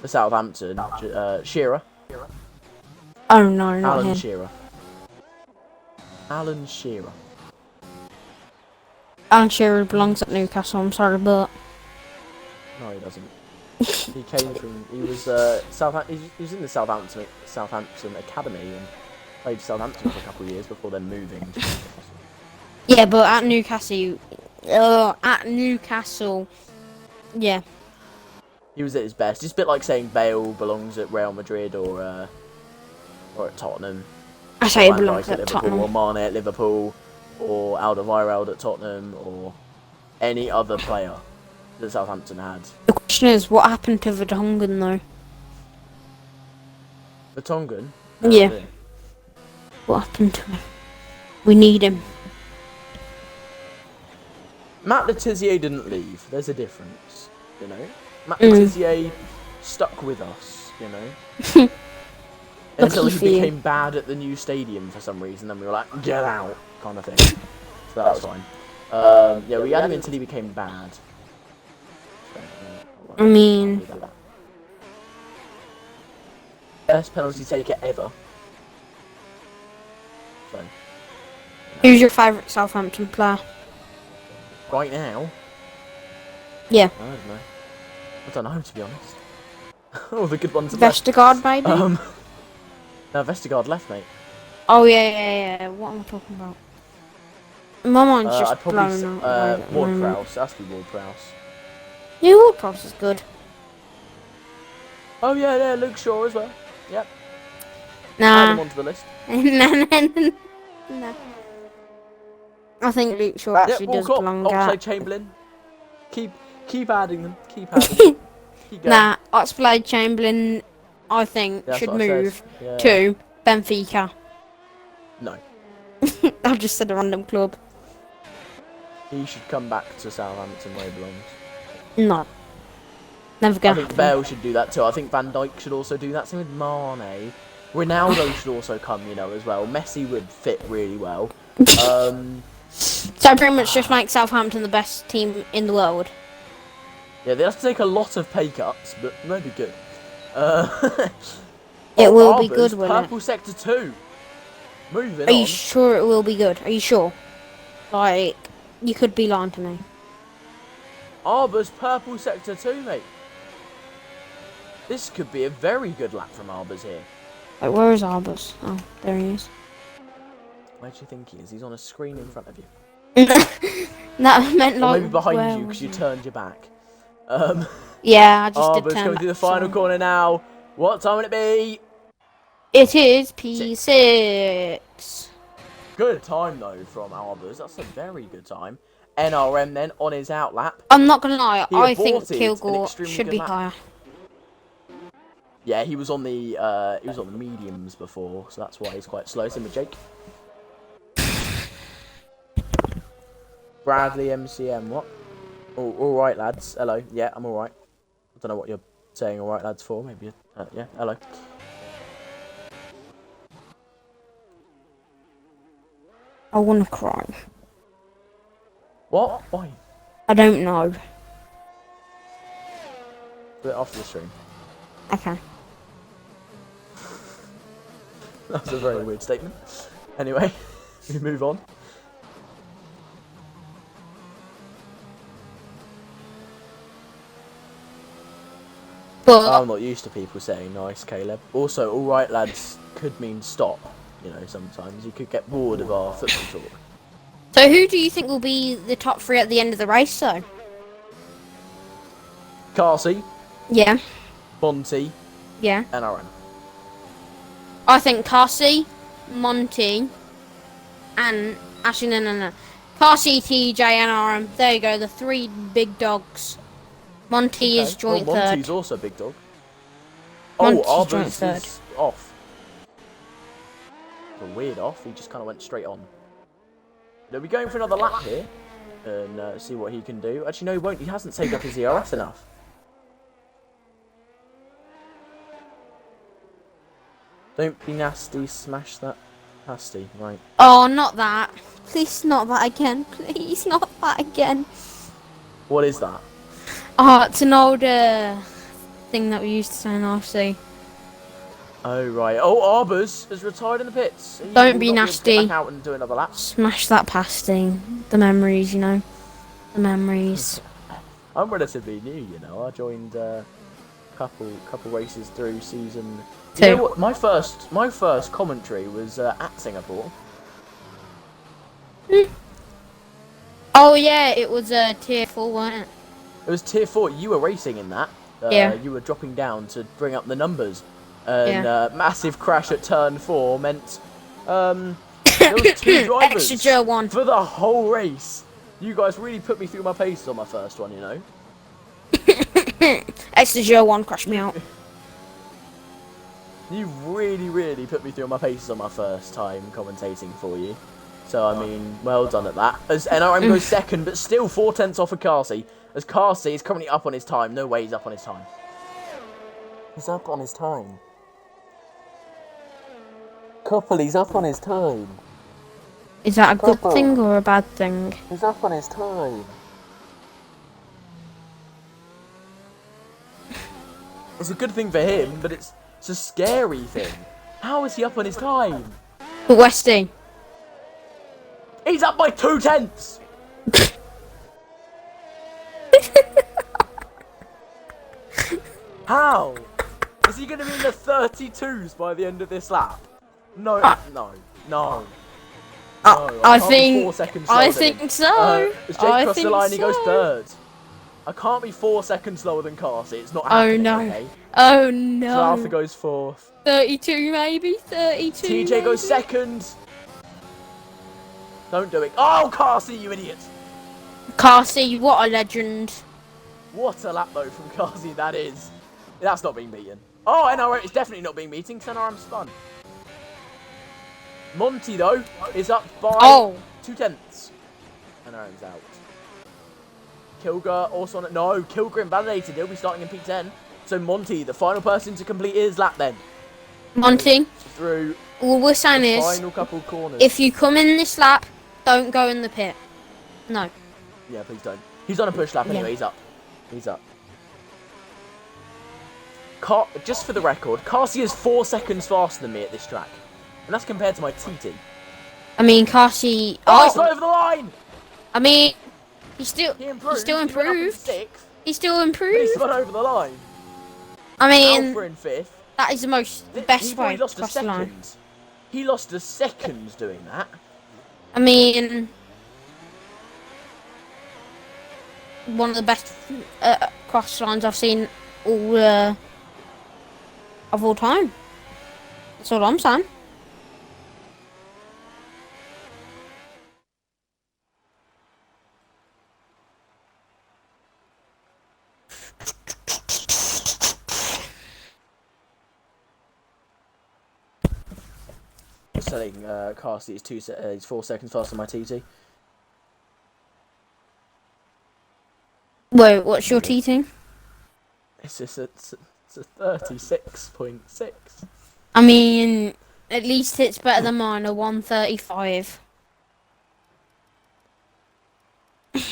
Southampton, Shearer. Oh no, not Alan him. Shearer. Alan Shearer. Alan Shearer belongs at Newcastle, I'm sorry, but... No, he doesn't. He came from. He was he was in the Southampton Academy, and played Southampton for a couple of years before then moving to Newcastle. Yeah, but at Newcastle, yeah. He was at his best. It's a bit like saying Bale belongs at Real Madrid or at Tottenham. I say it Van belongs Dijk at at Liverpool, Tottenham. or Mane at Liverpool, or Alderweireld at Tottenham, or any other player that Southampton had. The question is, what happened to Vertonghen though? Vertonghen? Yeah. What happened to him? We need him. Matt Letizia didn't leave. There's a difference, you know. Matt Letizia stuck with us, you know. Until he became bad at the new stadium for some reason, then we were like, get out, kind of thing. So that's fine. Yeah, we had him until he became bad. I mean, best penalty taker ever. So, who's your favourite Southampton player? right now, Yeah. I don't know, to be honest. All the good ones are Vestergaard, maybe? No, Vestergaard left, mate. Oh, yeah. What am I talking about? My mind's just I'd probably blown out. Ward-Prowse. Has to be Ward-Prowse. Yeah, Ward-Prowse is good. Oh, yeah, Luke Shaw as well. Yep. Add Nah. him onto the list. No. I think Luke Shaw actually does belong Oxlade Chamberlain. Keep adding them. Keep adding them. Keep going. Nah, Oxlade-Chamberlain, I think, That's should what I move said. to Benfica. No. I've just said a random club. He should come back to Southampton where he belongs. No. Never gonna I think happen. Bale should do that too. I think Van Dijk should also do that. Same with Mane. Ronaldo should also come, you know, as well. Messi would fit really well. So pretty much just make Southampton the best team in the world. Yeah, they have to take a lot of pay cuts, but maybe good. It will be good, will it? Purple Sector 2. Moving Are on. you sure it will be good? Are you sure? Like, you could be lying to me. Arbor's Purple Sector 2, mate. This could be a very good lap from Arbor's here. Like, where is Arbus? Oh, there he is. Where do you think he is? He's on a screen in front of you. That meant Or like. maybe behind you because you turned your back. Yeah, I just Arbor's did turn coming back, through the final so. corner now. What time will it be? It is P6. Good time though from Arbor's. That's a very good time. NRM then on his outlap. I'm not gonna lie, He I think aborted an Kilgore extremely should good be lap. higher. Yeah, he was on the mediums before, so that's why he's quite slow. Same with Jake. Bradley MCM, what? Oh, all right, lads. Hello. Yeah, I'm all right. I don't know what you're saying, all right, lads, for. Maybe. Yeah. Hello. I wanna cry. What? Why? I don't know. Do it after the stream. Okay. That was a very weird statement. Anyway, we move on. But I'm not used to people saying nice, Caleb. Also, all right, lads, could mean stop. You know, sometimes you could get bored of our football talk. so who do you think will be the top three at the end of the race though? Carsey, Yeah. Monty, Yeah. NRM. I think Carsey, Monty, and actually no. Carsey, TJ, and RM. There you go, the three big dogs. Monty is joint Monty's third. also a big dog. Monty's Oh, joint Arbus third. is off. A weird off. He just kind of went straight on. Are we going for another lap here and see what he can do? Actually, no, he won't. He hasn't saved up his ERS enough. Don't be nasty. Smash that pasty. Right. Oh, not that. Please, not that again. Please, not that again. What is that? Oh, it's an old thing that we used to say in IFC. Oh, right. Oh, Arbus has retired in the pits. He Don't will be not able to get nasty. back out and do another lap. Smash that pasty. The memories, you know. The memories. I'm relatively new, you know. I joined couple races through season. Two. You know what? My first commentary was at Singapore. Oh yeah, it was tier 4, wasn't it? It was tier 4. You were racing in that. Yeah. You were dropping down to bring up the numbers, and Yeah. massive crash at turn 4 meant there was 2 drivers Extra 1. for the whole race. You guys really put me through my paces on my first one, you know. Extra 1 crashed me out. You really put me through my paces on my first time commentating for you. So, I mean, well done at that. As NRM goes second, but still 4 tenths off of Carsey. As Carsey is currently up on his time. No way he's up on his time. He's up on his time. Couple, he's up on his time. Is that a good thing or a bad thing? He's up on his time. It's a good thing for him, but it's a scary thing. How is he up on his time? But Westy. He's up by 2 tenths! How? Is he going to be in the 32s by the end of this lap? No, no. I think 4 seconds I slower than him. think so. As Jake crossed the line, he goes third. I can't be 4 seconds slower than Carsey. It's not happening. Oh no. Okay? Oh no. So Arthur goes fourth. 32 maybe. 32. TJ maybe. goes second. Don't do it. Oh, Carsey, you idiot! Carsey, what a legend. What a lap though from Carsey that is. That's not being beaten. Oh, NRM, it's definitely not being beaten because NRM spun. Monty though is up by 2 tenths. NRM's out. Kilger also on it. No, Kilger invalidated. He'll be starting in P10. So Monty, the final person to complete his lap then. Monty, Through all we're saying the is, final couple corners. if you come in this lap, don't go in the pit. No. Yeah, please don't. He's on a push lap anyway. Yeah. He's up. He's up. Just for the record, Carsey is 4 seconds faster than me at this track. And that's compared to my TT. I mean, Carsey. Oh, he's over the line! I mean, he's still He improved. He's still He went up in improved. 6th, He's still but improved. he's gone over the line. I mean, Alpha in 5th. that is the best He way to lost a cross the line. second. He lost a second doing that. I mean, one of the best cross lines I've seen of all time. That's all I'm saying. Selling Carsey is 4 seconds faster than my TT. Wait, what's your TT? It's just it's a 36.6. I mean, at least it's better than mine, a 135.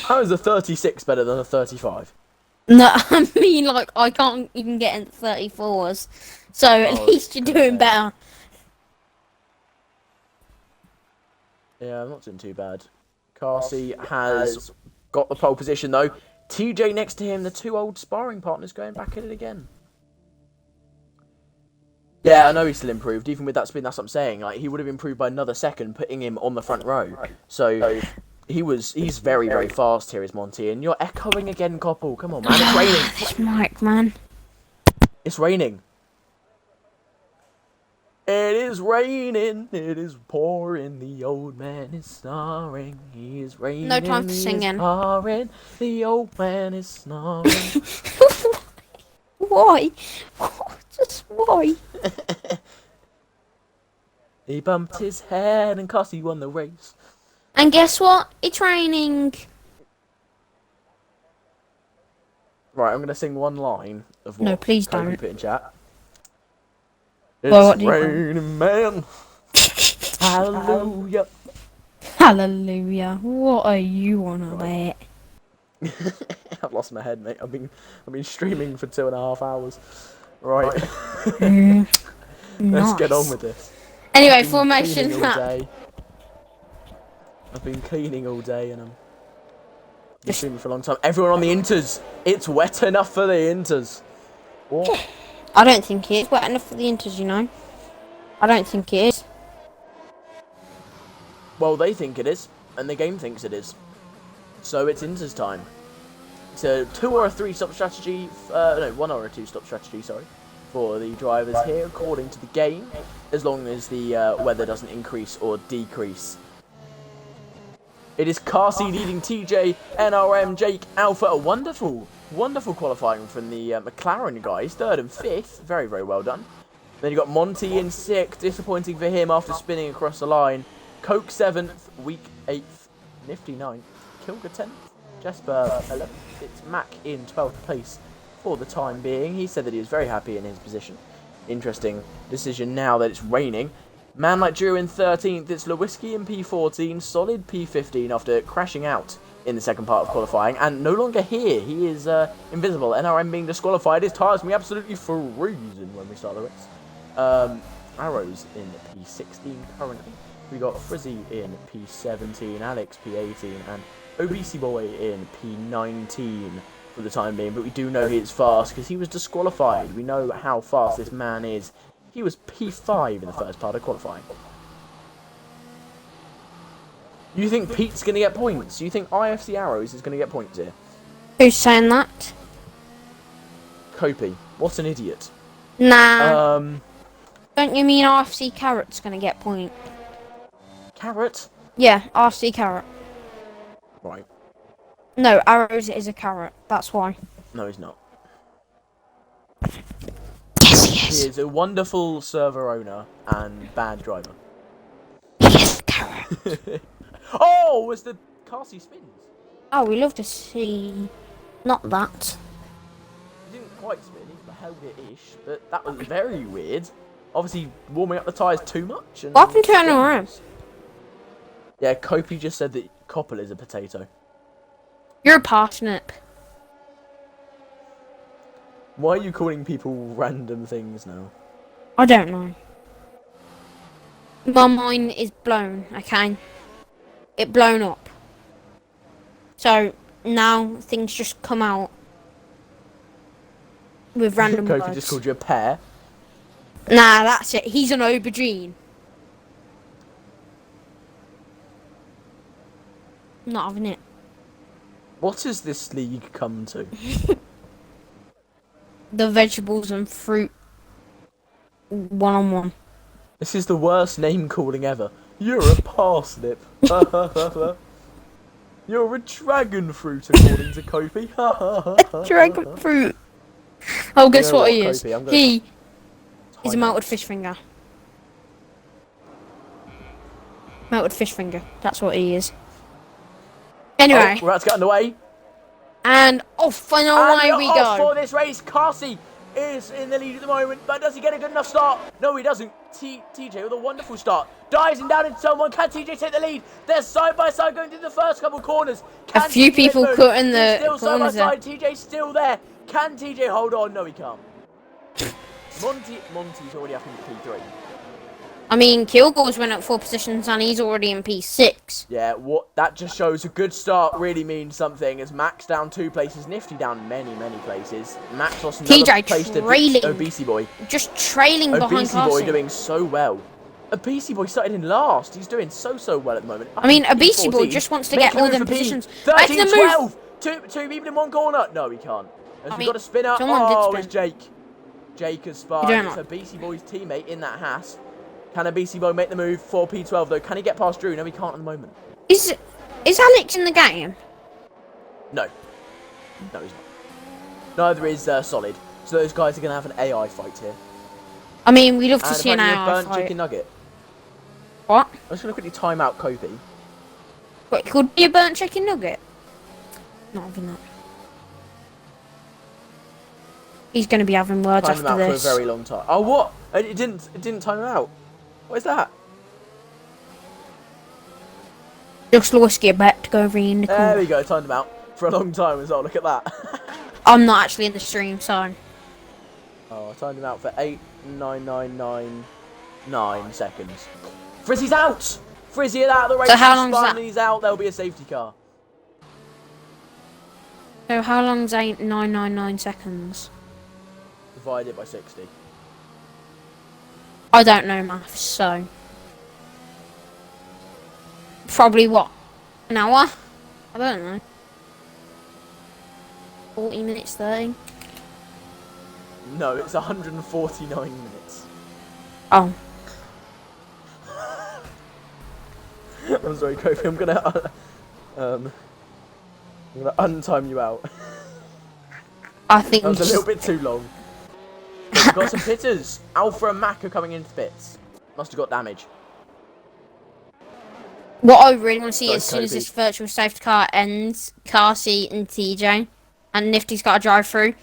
How is a 36 better than a 35? No, I mean, like, I can't even get into 34s. So at least you're doing better. Yeah, I'm not doing too bad. Carsey has got the pole position though. TJ next to him, the 2 old sparring partners going back at it again. Yeah, I know he's still improved. Even with that spin, that's what I'm saying. Like, he would have improved by another second, putting him on the front row. So he's very, very fast here, is Monty. And you're echoing again, Koppel. Come on, man. It's raining. This mic, man. It's raining. It is raining. It is pouring. The old man is snoring. He is raining. No time for he singing. Is pouring. The old man is snoring. Why? Just why? He bumped his head and Carsey won the race. And guess what? It's raining. Right, I'm going to sing one line of what No, please Kobe don't. put in chat. Well, what It's do you raining, man. Hallelujah. Hallelujah. What are you on about? I've lost my head, mate. I've been streaming for 2.5 hours. Right. Let's get on with this. Anyway, I've been formation cleaning all map. day. I've been cleaning all day and I'm been streaming for a long time. Everyone on the inters. It's wet enough for the inters. What? I don't think it is wet enough for the Inters, you know. I don't think it is. Well, they think it is, and the game thinks it is. So it's Inter's time. It's a 2 or a 3 stop strategy. No, 1 or a 2 stop strategy, sorry. For the drivers here, according to the game. As long as the weather doesn't increase or decrease. It is Carsey leading TJ, NRM, Jake, Alpha. A wonderful qualifying from the McLaren guys. 3rd and 5th. Very, very well done. Then you got Monty in 6th. Disappointing for him after spinning across the line. Coke 7th. Week 8th. Nifty 9th. Kilga 10th. Jesper 11th. It's Mac in 12th place for the time being. He said that he was very happy in his position. Interesting decision now that it's raining. Man like Drew in 13th, it's Lewiski in P14, solid P15 after crashing out in the second part of qualifying, and no longer here. He is invisible. NRM being disqualified. His tyres can be absolutely freezing when we start the race. Arrows in P16 currently. We got Frizzy in P17, Alex P18, and Obese Boy in P19 for the time being, but we do know he is fast because he was disqualified. We know how fast this man is. He was P5 in the first part of qualifying. You think Pete's going to get points? You think IFC Arrows is going to get points here? Who's saying that? Copy. What an idiot. Nah. Don't you mean RFC Carrot's going to get point? Carrot? Yeah, RFC Carrot. Right. No, Arrows is a carrot. That's why. No, he's not. Yes, he is. He is a wonderful server owner and bad driver. He is a carrot. Oh, was the Carsey spins? Oh, we love to see. Not that. He didn't quite spin, he held it-ish, but that was very weird. Obviously, warming up the tyres too much. And What happened to NRM? Yeah, Copey just said that Koppel is a potato. You're a parsnip. Why are you calling people random things now? I don't know. My mind is blown, okay? It blown up. So, now things just come out with random Copey words. just called you a pear. Nah, that's it. He's an aubergine. Not having it. What has this league come to? The vegetables and fruit one-on-one. This is the worst name calling ever. You're a parsnip. You're a dragon fruit, according to Copey. Dragon fruit. Oh, guess You know what what, he is? Copey, I'm gonna- He is a Time melted fish finger. Melted fish finger. That's what he is. Anyway, Oh, we're about to get underway. and off and away we off go. for this race. Carsey is in the lead at the moment, but does he get a good enough start? No, he doesn't. TJ with a wonderful start. Diving down into someone. Can TJ take the lead? They're side by side going through the first couple corners. Can A few TJ people move? caught in He's the still side by corners there. side. TJ's still there. Can TJ hold on? No, he can't. Monty's already up in P3. I mean, Kilgore's went up 4 positions and he's already in P6. Yeah, what that just shows a good start really means something. As Max down 2 places, Nifty down many places. Max lost another TJ place to trailing. Obese Boy. Just trailing behind Obese Boy Carsey. doing so well. Obese Boy started in last. He's doing so well at the moment. I mean, Up in Obese Boy P14, just wants to making get all a move them for P. positions. 13, Make the move. 12. Two people in one corner. No, he can't. As I we've mean, got a spinner. someone did Oh, spin. it's Jake. Jake has You spun. don't It's know. Obese Boy's teammate in that Haas. Can Obese Boy make the move for P12 though? Can he get past Drew? No, he can't at the moment. Is Alex in the game? No. No, he's not. Neither is Solid. So those guys are going to have an AI fight here. I mean, we love to And see an apparently a AI burnt fight. chicken nugget. What? I'm just going to quickly time out Copey. What, could be a burnt chicken nugget? Not having that. He's going to be having words Time him after out this. for a very long time. Oh, what? It didn't time him out. What is that? Just Lewiski about to go in the There corner. we go, timed him out for a long time as well. Look at that. I'm not actually in the stream, so. Oh, I timed him out for 8.9999 seconds. Frizzy's out! Frizzy is out of the race. So how He's long's spun that? and he's out. There'll be a safety car. So how long's 8.999 seconds? divide it by 60. I don't know maths, so probably what? An hour? I don't know. 40 minutes, 30. No, it's 149 minutes. Oh. I'm sorry, Kofi. I'm gonna untime you out. I think That was a little bit too long. But we've got some pitters. Alpha and Mac are coming into pits. Must have got damage. what I really want to see Sorry, as soon as Kobe. this virtual safety car ends, Carsey and TJ, and Nifty's got to drive through.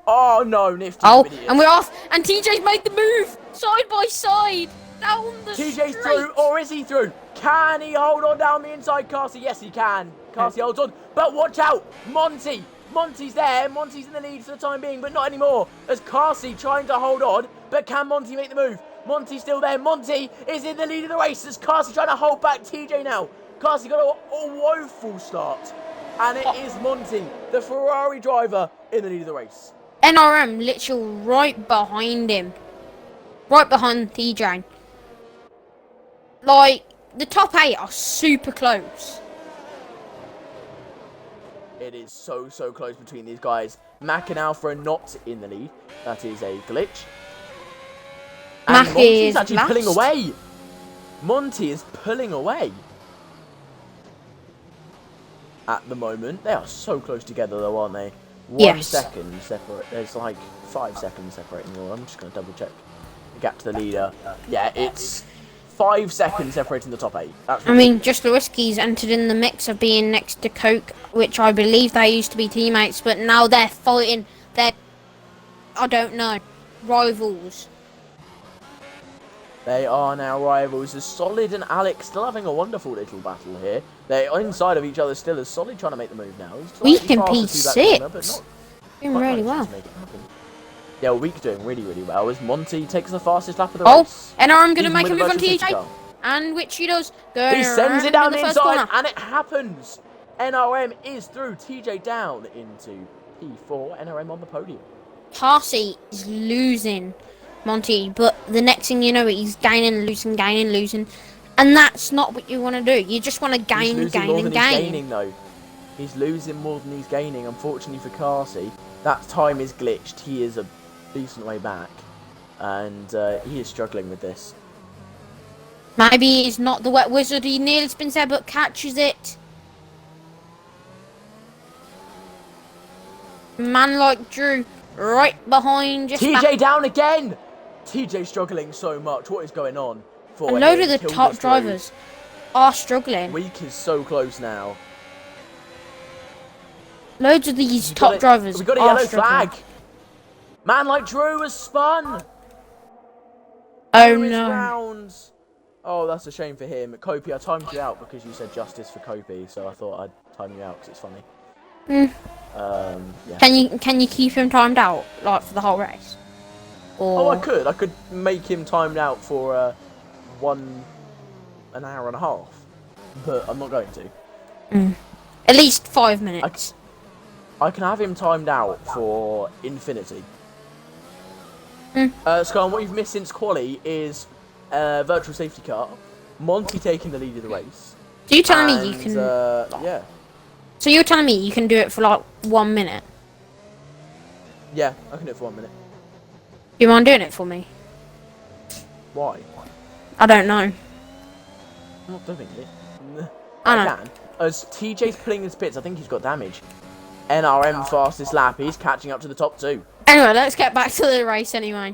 Oh no, Nifty's Oh, an idiot. and we're off, and TJ's made the move, side by side, down the TJ's straight. through, or is he through? Can he hold on down the inside, Carsey? Yes, he can. Carsey holds on, but watch out, Monty. Monty's there. Monty's in the lead for the time being, but not anymore. As Carsey trying to hold on, but can Monty make the move? Monty's still there. Monty is in the lead of the race. As Carsey trying to hold back TJ now. Carsey got a woeful start, and it is Monty, the Ferrari driver, in the lead of the race. NRM literally right behind him. Right behind TJ. Like, the top 8 are super close. It is so close between these guys. Mac and Alpha are not in the lead. That is a glitch. And Mac Monty's is actually last. pulling away. Monty is pulling away. At the moment. They are so close together though, aren't they? 1 Yes. second separate. There's like 5 seconds separating them all. I'm just going to double check the gap to the leader. Yeah, it's 5 seconds separating the top 8. That's I mean, Just Lewiski's entered in the mix of being next to Coke, which I believe they used to be teammates, but now they're fighting. They're, I don't know, rivals. They are now rivals. As Solid and Alex still having a wonderful little battle here. They're inside of each other still, as Solid trying to make the move now. He's Weak slightly in faster through that corner, but P6. not Doing quite really managing well. to make it happen. Yeah, Weak doing really well as Monty takes the fastest lap of the Oh, race. NRM going to Even make a with move on virtual safety TJ. car. And which he does. Going He sends it around down in the first inside, corner. and it happens. NRM is through. TJ down into P4. NRM on the podium. Carsey is losing Monty, but the next thing you know, he's gaining, losing. And that's not what you want to do. You just want to He's gain, losing gain, more and than he's gain. gaining, though. He's losing more than he's gaining. Unfortunately for Carsey, that time is glitched. He is a decent way back, and he is struggling with this. Maybe he's not the wet wizard. He nearly spins there, but catches it. Man like Drew, right behind. Just TJ down again. TJ struggling so much. What is going on? a load of the top drivers are struggling. Weak is so close now. Loads of these We've top got a- drivers We've got a are yellow struggling. flag. Man like Drew has spun. Oh Drew is no. rounds. Oh, that's a shame for him. Kopi, I timed you out because you said justice for Kopi, so I thought I'd time you out because it's funny. Yeah. Can you keep him timed out like for the whole race? Or Oh, I could. I could make him timed out for an hour and a half, but I'm not going to. at least 5 minutes. I can have him timed out for infinity. Scan, what you've missed since quali is virtual safety car, Monty taking the lead of the race. So you're telling me you can? Yeah. So you're telling me you can do it for like 1 minute? Yeah, I can do it for 1 minute. Do you mind doing it for me? Why? I don't know. I'm not doing it. I I know. can. As TJ's pulling his pits, I think he's got damage. NRM fastest lap, he's catching up to the top 2. Anyway, let's get back to the race anyway.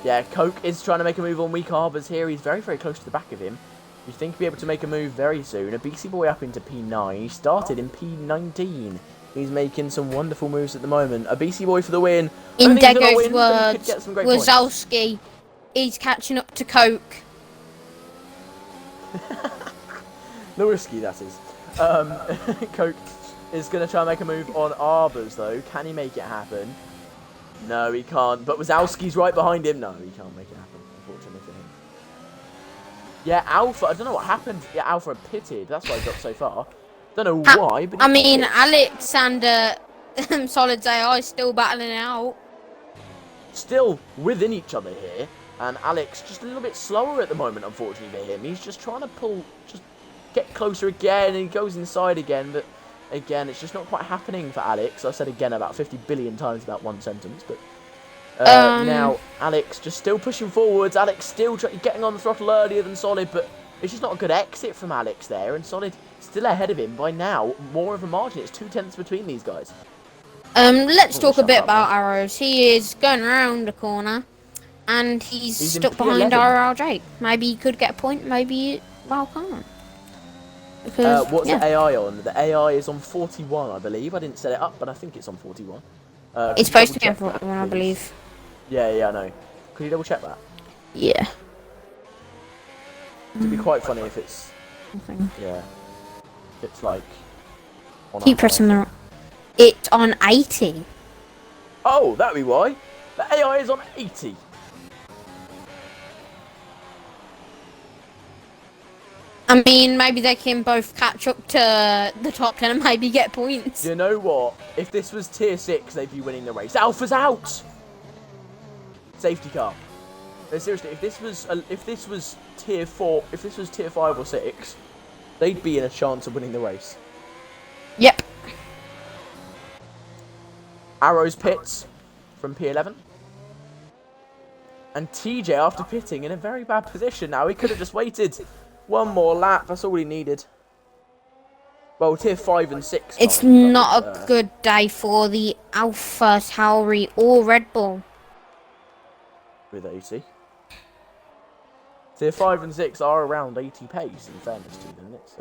Yeah, Coke is trying to make a move on Weak Harbours here. He's very close to the back of him. You think he'll be able to make a move very soon. A BC boy up into P9. He started in P19. He's making some wonderful moves at the moment. A BC boy for the win. I In don't think he's gonna Dego's win, but he could get some great words, points. Wazowski is catching up to Coke. Lewiski, that is. Coke is going to try and make a move on Arbors, though. Can he make it happen? No, he can't. But Wazowski's right behind him. No, he can't make it happen, unfortunately for him. Yeah, Alpha, I don't know what happened. Yeah, Alpha pitted. That's why he got so far. Don't know why, but I he mean, pitted. Alexander Solid's AI is still battling it out. still within each other here. And Alex just a little bit slower at the moment, unfortunately for him. He's just trying to just get closer again, and he goes inside again. But again, it's just not quite happening for Alex. I said again about 50 billion times that one sentence. But now Alex just still pushing forwards. Alex still getting on the throttle earlier than Solid, but it's just not a good exit from Alex there. And Solid still ahead of him by now. More of a margin. It's 2/10 between these guys. Let's talk a bit about Arrows. He is going around the corner, and he's stuck behind RL Jake. Maybe he could get a point, maybe well can't. Because, what's the AI on? The AI is on 41, I believe. I didn't set it up, but I think it's on 41. It's supposed to be on 41, I believe. Yeah, I know. Could you double check that? Yeah. It'd be quite funny if it's... Nothing. Yeah. It's like... Keep pressing the... It's on 80. Oh, that'd be why. The AI is on 80. I mean, maybe they can both catch up to the top 10 and maybe get points. You know what? If this was tier 6, they'd be winning the race. Alpha's out! Safety car. No, seriously, if this was tier 4, if this was tier 5 or 6, they'd be in a chance of winning the race. Yep. Arrows pits from P11. And TJ, after pitting, in a very bad position now. He could have just waited one more lap. That's all he needed. Well, tier 5 and 6. It's not a good day for the Alpha Tauri or Red Bull. With 80. Tier 5 and 6 are around 80 pace, in fairness to them. It's,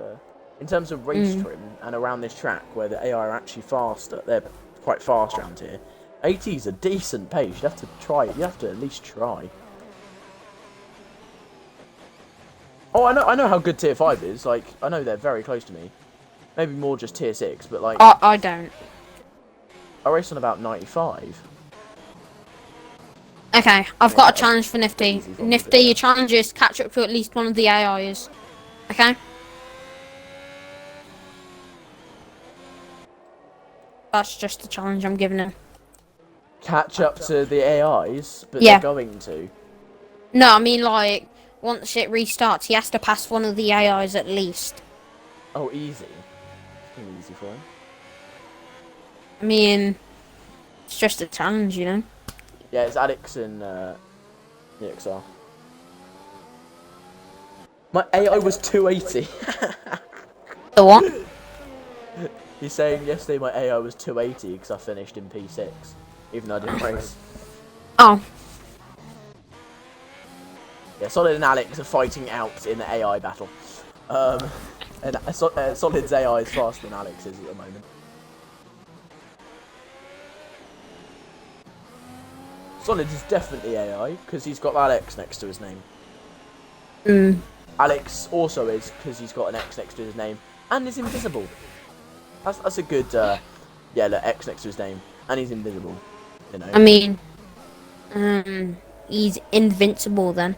in terms of race trim and around this track, where the AI are actually faster, they're quite fast around here. 80 is a decent pace. You have to try it. You have to at least try. Oh, I know how good tier 5 is. Like, I know they're very close to me. Maybe more just tier 6, but like... I don't. I race on about 95. Okay, I've got a challenge for Nifty. Nifty, your challenge is catch up to at least one of the AIs. Okay? That's just the challenge I'm giving him. Catch up to the AIs, but they're going to. No, I mean, like, once it restarts, he has to pass one of the AIs at least. Oh, easy. It's easy for him. I mean, it's just a challenge, you know? Yeah, it's Alex and EXR. My AI was 280. The what? He's saying yesterday my AI was 280 because I finished in P6, even though I didn't race. Oh. Yeah, Solid and Alex are fighting out in the AI battle. And Solid's AI is faster than Alex's at the moment. Solid is definitely AI because he's got Alex next to his name. Alex also is because he's got an X next to his name and is invisible. That's a good, yeah, look, X next to his name, and he's invisible, you know. I mean, he's invincible then.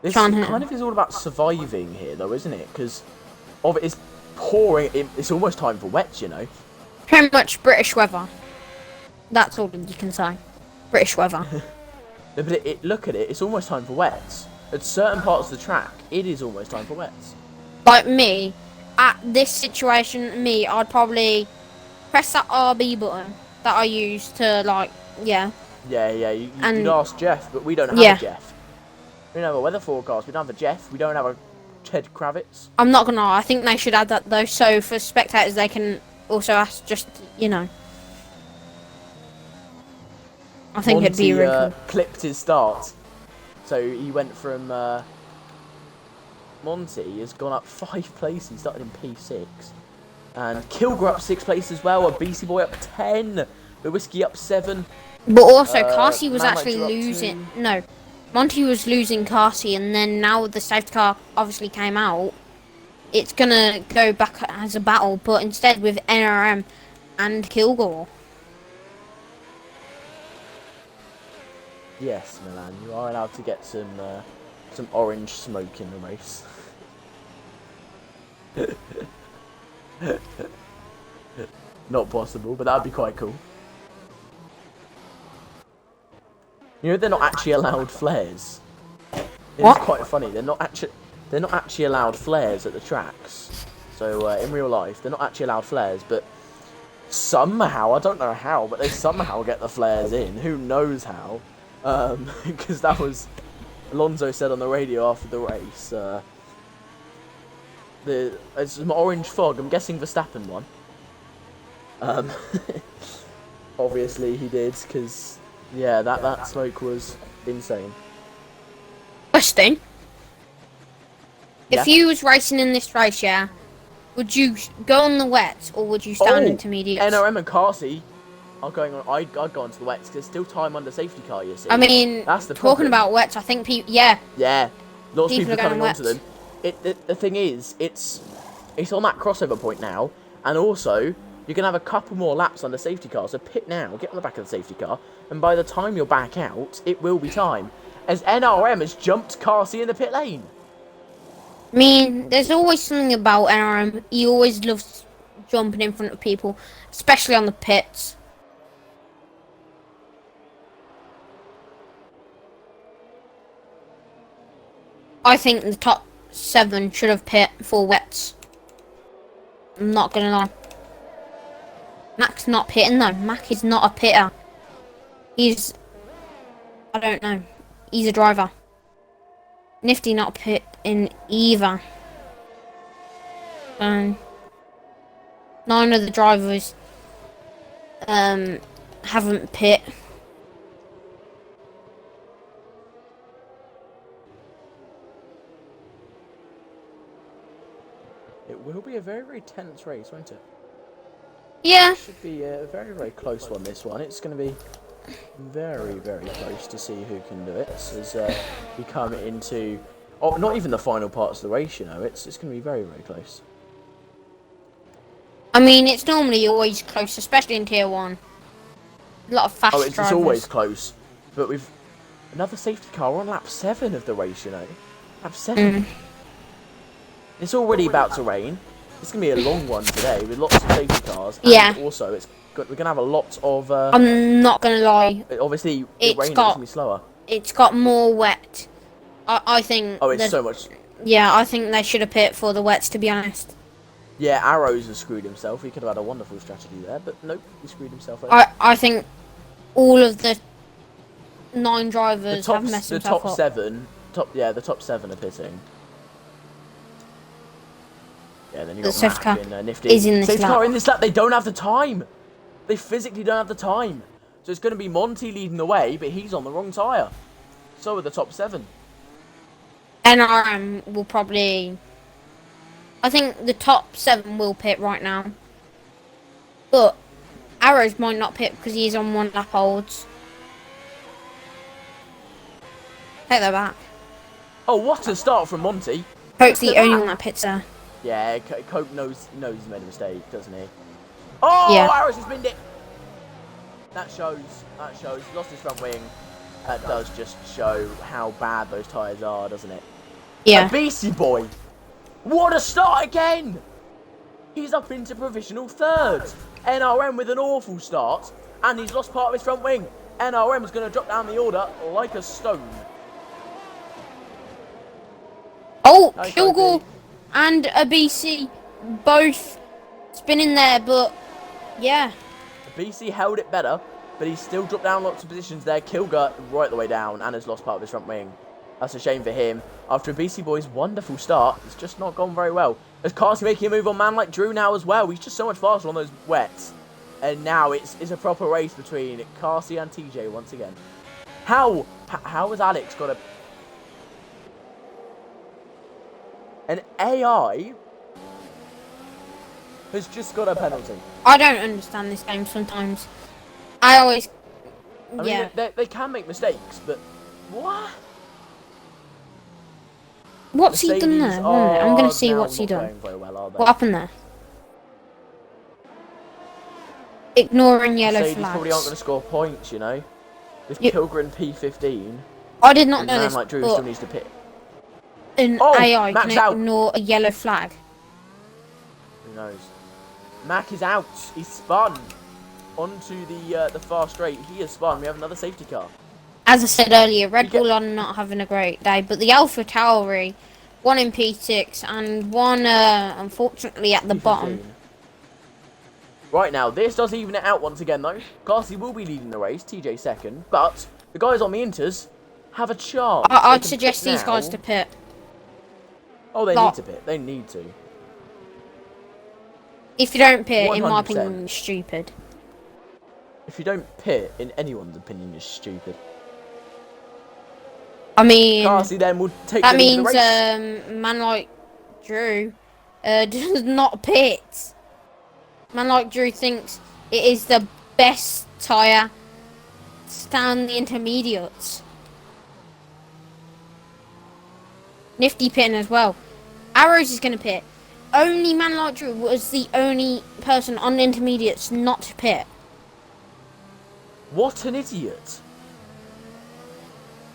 This kind of is all about surviving here, though, isn't it? Because it's pouring, it's almost time for wets, you know. Pretty much British weather. That's all you can say. British weather. No, but look at it, it's almost time for wets. At certain parts of the track, it is almost time for wets. Like me, at this situation, I'd probably press that RB button that I use to, like, yeah. Yeah, you'd ask Jeff, but we don't have a Jeff. We don't have a weather forecast, we don't have a Jeff, we don't have a Ted Kravitz. I'm not gonna lie, I think they should add that though, so for spectators they can also ask just, you know. I think it'd be really cool. Clipped his start. So he went from, Monty has gone up 5 places, he started in P6. And Kilgore up 6 places as well, a BC Boy up 10, the Whiskey up 7. But also, Carsey was actually losing. No, Monty was losing Carsey, and then now the safety car obviously came out. It's gonna go back as a battle, but instead with NRM and Kilgore. Yes, Milan, you are allowed to get some orange smoke in the race. Not possible, but that'd be quite cool. You know they're not actually allowed flares. What? It's quite funny. They're not actually allowed flares at the tracks. So in real life, they're not actually allowed flares, but somehow, I don't know how, but they somehow get the flares in. Who knows how? Because that was Alonso said on the radio after the race. There's some orange fog. I'm guessing Verstappen won. Obviously he did, because yeah, that smoke was insane. Question. Yeah. If you was racing in this race, yeah, would you go on the wets or would you stand intermediates? NRM and Carsey are going on. I'd go onto the wets because there's still time under safety car. You see. I mean, that's the talking problem. about wets. I think people, yeah. Yeah, lots of people are coming wets. onto them. The thing is, it's on that crossover point now, and also you're gonna have a couple more laps under safety car. So pit now, get on the back of the safety car, and by the time you're back out, it will be time. As NRM has jumped Carsey in the pit lane. I mean, there's always something about NRM. He always loves jumping in front of people, especially on the pits. I think the top 7 should have pit for wets. I'm not gonna lie. Mac's not pitting though. Mac is not a pitter. He's... I don't know. He's a driver. Nifty not pitting either. None of the drivers haven't pit. It will be a very, very tense race, won't it? Yeah. It should be a very, very close one, this one. It's going to be very, very close to see who can do it as we come into... Oh, not even the final parts of the race, you know. It's going to be very, very close. I mean, it's normally always close, especially in Tier 1. A lot of fast drivers. It's always close. But we've... Another safety car. We're on lap 7 of the race, you know. Lap 7. It's already about to rain. It's going to be a long one today with lots of safety cars. And also, we're going to have a lot of... I'm not going to lie. Obviously, it's going to be slower. It's got more wet. I think... Oh, it's so much... Yeah, I think they should have pit for the wets, to be honest. Yeah, Arrows has screwed himself. He could have had a wonderful strategy there, but nope, he screwed himself over. I think all of the 9 drivers have messed themselves up. The top 7 are pitting. Yeah, then you got safety car and Nifty. is in this safety lap. car in this lap. They don't have the time. They physically don't have the time. So it's going to be Monty leading the way, but he's on the wrong tyre. So are the top 7. NRM will probably... I think the top 7 will pit right now. But Arrows might not pit because he's on 1 lap holds. Take that back. Oh, what a start from Monty. Coke's the only one that pits there. Yeah, Coke knows he's made a mistake, doesn't he? Oh, yeah. Arrows has binned it. That shows. He's lost his front wing. That does just show how bad those tyres are, doesn't it? Yeah. A BC boy. What a start again. He's up into provisional 3rd. NRM with an awful start. And he's lost part of his front wing. NRM is going to drop down the order like a stone. Oh, Kilgore and a BC both spinning there, but yeah. The BC held it better, but he's still dropped down lots of positions there. Kilgore right the way down and has lost part of his front wing. That's a shame for him. After a BC boy's wonderful start, it's just not gone very well. As Carsey making a move on man like Drew now as well. He's just so much faster on those wets. And now it's a proper race between Carsey and TJ once again. How has Alex got a... An AI has just got a penalty. I don't understand this game sometimes. I always... I mean, they can make mistakes, but... What? What's he done there? I'm going to see what's he done. What happened there? Ignoring yellow Mercedes flags. probably aren't going to score points, you know. With Kilgore in P15. I did not know this, like Drew still needs to pit. An AI can ignore a yellow flag. Who knows? Mac is out. He's spun onto the far straight. He has spun. We have another safety car. As I said earlier, Red Bull are not having a great day, but the Alpha Tauri, one in P6 and one, unfortunately, at the bottom. Right now, this does even it out once again, though. Carsey will be leading the race, TJ second, but the guys on the Inters have a chance. I'd suggest these guys to pit. Oh, they need to pit. They need to. If you don't pit, 100%. in my opinion, you're stupid. If you don't pit, in anyone's opinion, you're stupid. I mean, Carsey then will take that the lead of the race. means man like Drew does not pit. Man like Drew thinks it is the best tyre to stand the intermediates. Nifty pitting as well. Arrows is going to pit. Only man like Drew was the only person on the intermediates not to pit. What an idiot.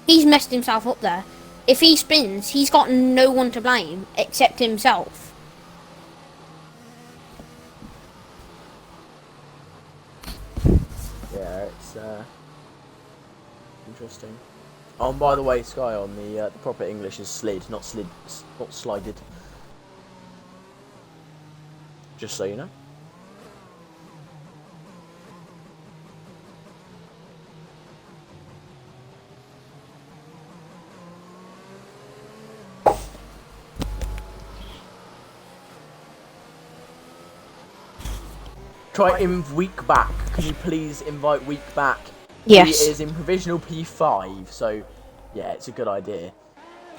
He's messed himself up there. If he spins, he's got no one to blame except himself. Yeah, it's interesting. Oh, and by the way, Sky, on the proper English is slid, not slided. Just so you know. Try Week back. Can you please invite Week back? Yes. He is in provisional P5, so yeah, it's a good idea.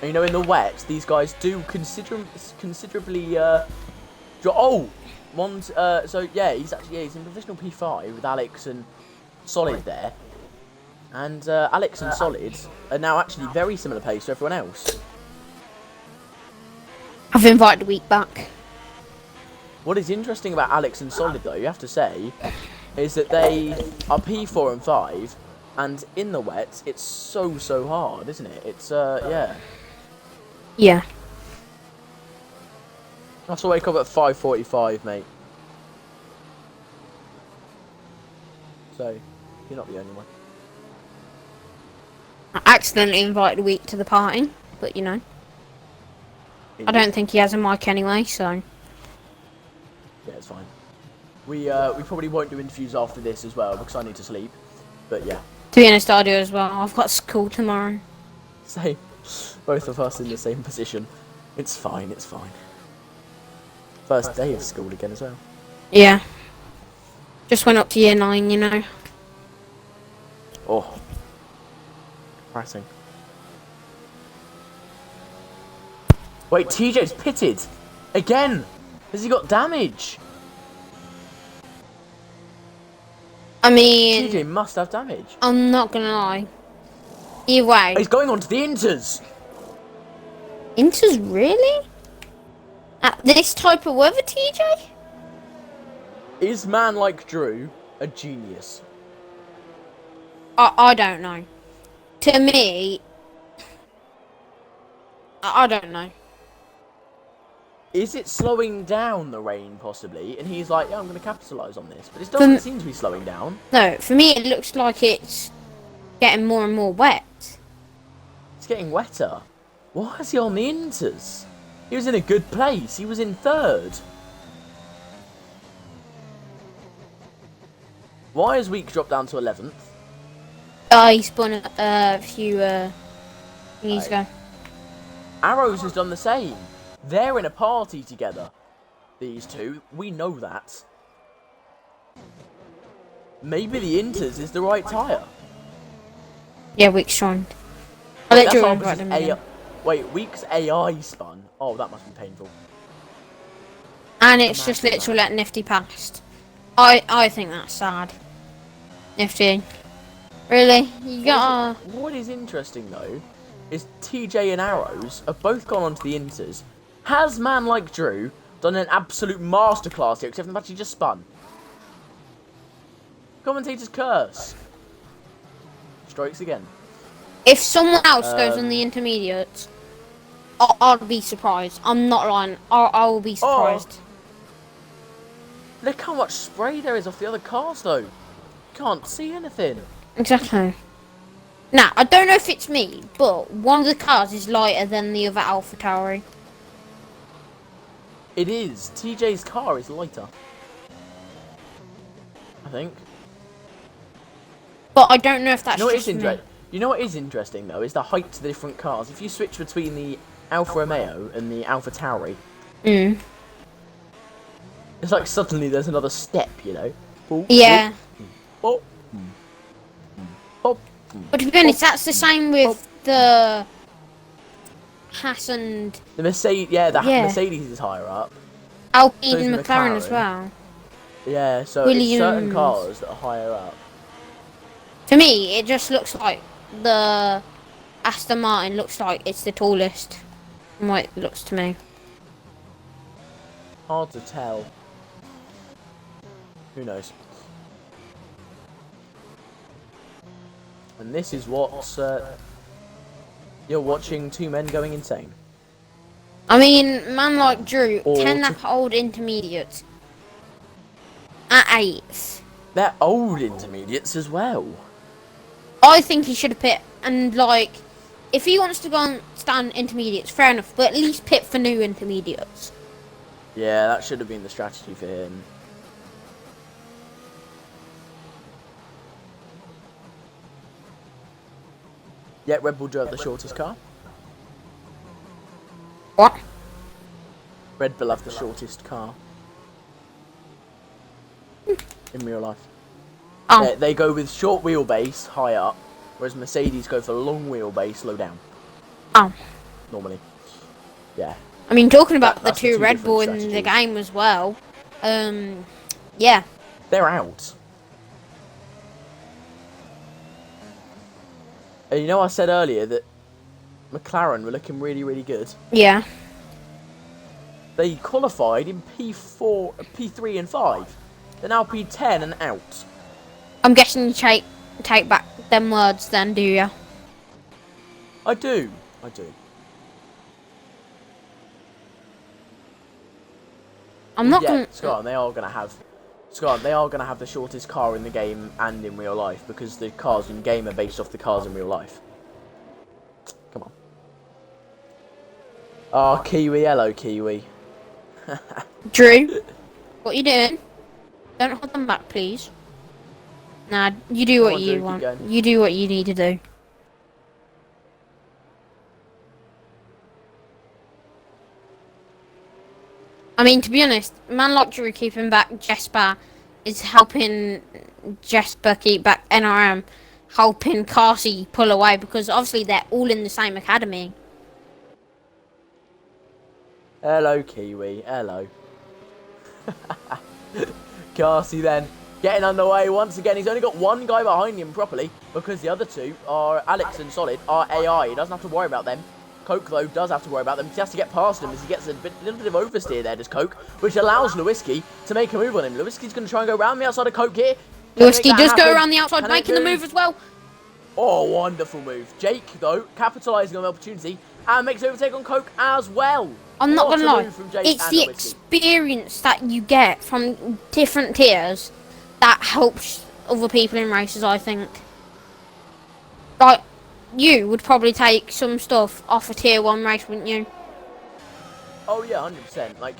And you know, in the wet, these guys do considerably. So yeah, he's in provisional P5 with Alex and Solid there, and Alex and Solid are now actually very similar pace to everyone else. I've invited Week back. What is interesting about Alex and Solid, though, you have to say, is that they are P4 and 5, and in the wet, it's so hard, isn't it? It's, yeah. Yeah. I have to wake up at 5:45, mate. So, you're not the only one. I accidentally invited Week to the party, but you know. I don't think he has a mic anyway, so. Yeah, it's fine. We probably won't do interviews after this as well because I need to sleep. But yeah. To be honest, I do as well. I've got school tomorrow. Same. Both of us in the same position. It's fine. It's fine. First day of school again as well. Yeah. Just went up to year 9, you know. Oh. Depressing. Wait, TJ's pitted again. Has he got damage? I mean, TJ must have damage. I'm not gonna lie. Either way. He's going on to the Inters. Inters, really? At this type of weather, TJ? Is man like Drew a genius? I don't know. To me, I don't know. Is it slowing down the rain, possibly? And he's like, yeah, I'm going to capitalise on this. But it doesn't seem to be slowing down. No, for me it looks like it's getting more and more wet. It's getting wetter. Why is he on the Inters? He was in a good place. He was in 3rd. Why has Week dropped down to 11th? He spun a few years ago. Arrows has done the same. They're in a party together. These two. We know that. Maybe the Inters is the right tyre. Yeah, Week's trying. I'll let you write them again. Wait, Week's AI spun. Oh, that must be painful. And it's just literally let Nifty past. I think that's sad. Nifty. Really? You gotta... What is interesting, though, is TJ and Arrows have both gone onto the Inters. Has man like Drew done an absolute masterclass here, except for the fact he just spun? Commentator's curse. Strikes again. If someone else goes on the intermediates, I'll be surprised. I'm not lying. I will be surprised. Look how much spray there is off the other cars, though. Can't see anything. Exactly. Now, I don't know if it's me, but one of the cars is lighter than the other AlphaTauri. It is. TJ's car is lighter. I think. But I don't know if that's You know what just is me. You know what is interesting though is the heights of the different cars. If you switch between the Alfa Romeo and the AlphaTauri, it's like suddenly there's another step. You know. Boop, Yeah. boop, boop, But to be honest, that's the same with the Haas and the Mercedes. Yeah, the Yeah. Mercedes is higher up. Alpine So is and the McLaren as McLaren. well. Yeah, so it's certain Williams. cars that are higher up. To me, it just looks like the Aston Martin looks like it's the tallest. From what it looks to me. Hard to tell. Who knows? And this is what you're watching two men going insane. I mean, man like Drew, Or 10 to- lap old intermediates. At 8th. They're old intermediates as well. I think he should have pit and like if he wants to go and stand intermediates, fair enough, but at least pit for new intermediates. Yeah, that should have been the strategy for him. Yet Red Bull drove the shortest car. What? Red Bull have the shortest car. In real life. Oh, They go with short wheelbase, high up, whereas Mercedes go for long wheelbase, low down. oh. Normally. Yeah. I mean, talking about That's the the two two Red different Bull in the strategies. game as well. Yeah. They're out. And you know I said earlier that McLaren were looking really, really good. Yeah. They qualified in P4, P3 and 5. They're now P10 and out. I'm guessing you take back them words then, do you? I do. I'm not Yeah, gonna. Scott, they are gonna have the shortest car in the game and in real life because the cars in game are based off the cars in real life. Come on. Oh, Kiwi, hello, Kiwi. Drew, what you doing? Don't hold them back, please. Nah, you do Come what on, you Drew, keep want. going. You do what you need to do. I mean, to be honest, man like Drew keeping back Jesper is helping Jesper keep back NRM, helping Carsey pull away because obviously they're all in the same academy. Hello, Kiwi, hello. Carsey then getting underway once again. He's only got one guy behind him properly because the other two are Alex and Solid are AI. He doesn't have to worry about them. Coke, though, does have to worry about them. He has to get past them as he gets a little bit of oversteer there, does Coke, which allows Lewinsky to make a move on him. Lewinsky's going to try and go around the outside of Coke here. Lewinsky does go around the outside, making the move as well. Oh, wonderful move. Jake, though, capitalising on the opportunity and makes overtake on Coke as well. I'm not What gonna a lie, move from Jake it's and the Lewinsky. experience that you get from different tiers that helps other people in races, I think. Like, you would probably take some stuff off a tier 1 race, wouldn't you? Oh yeah, 100%. Like,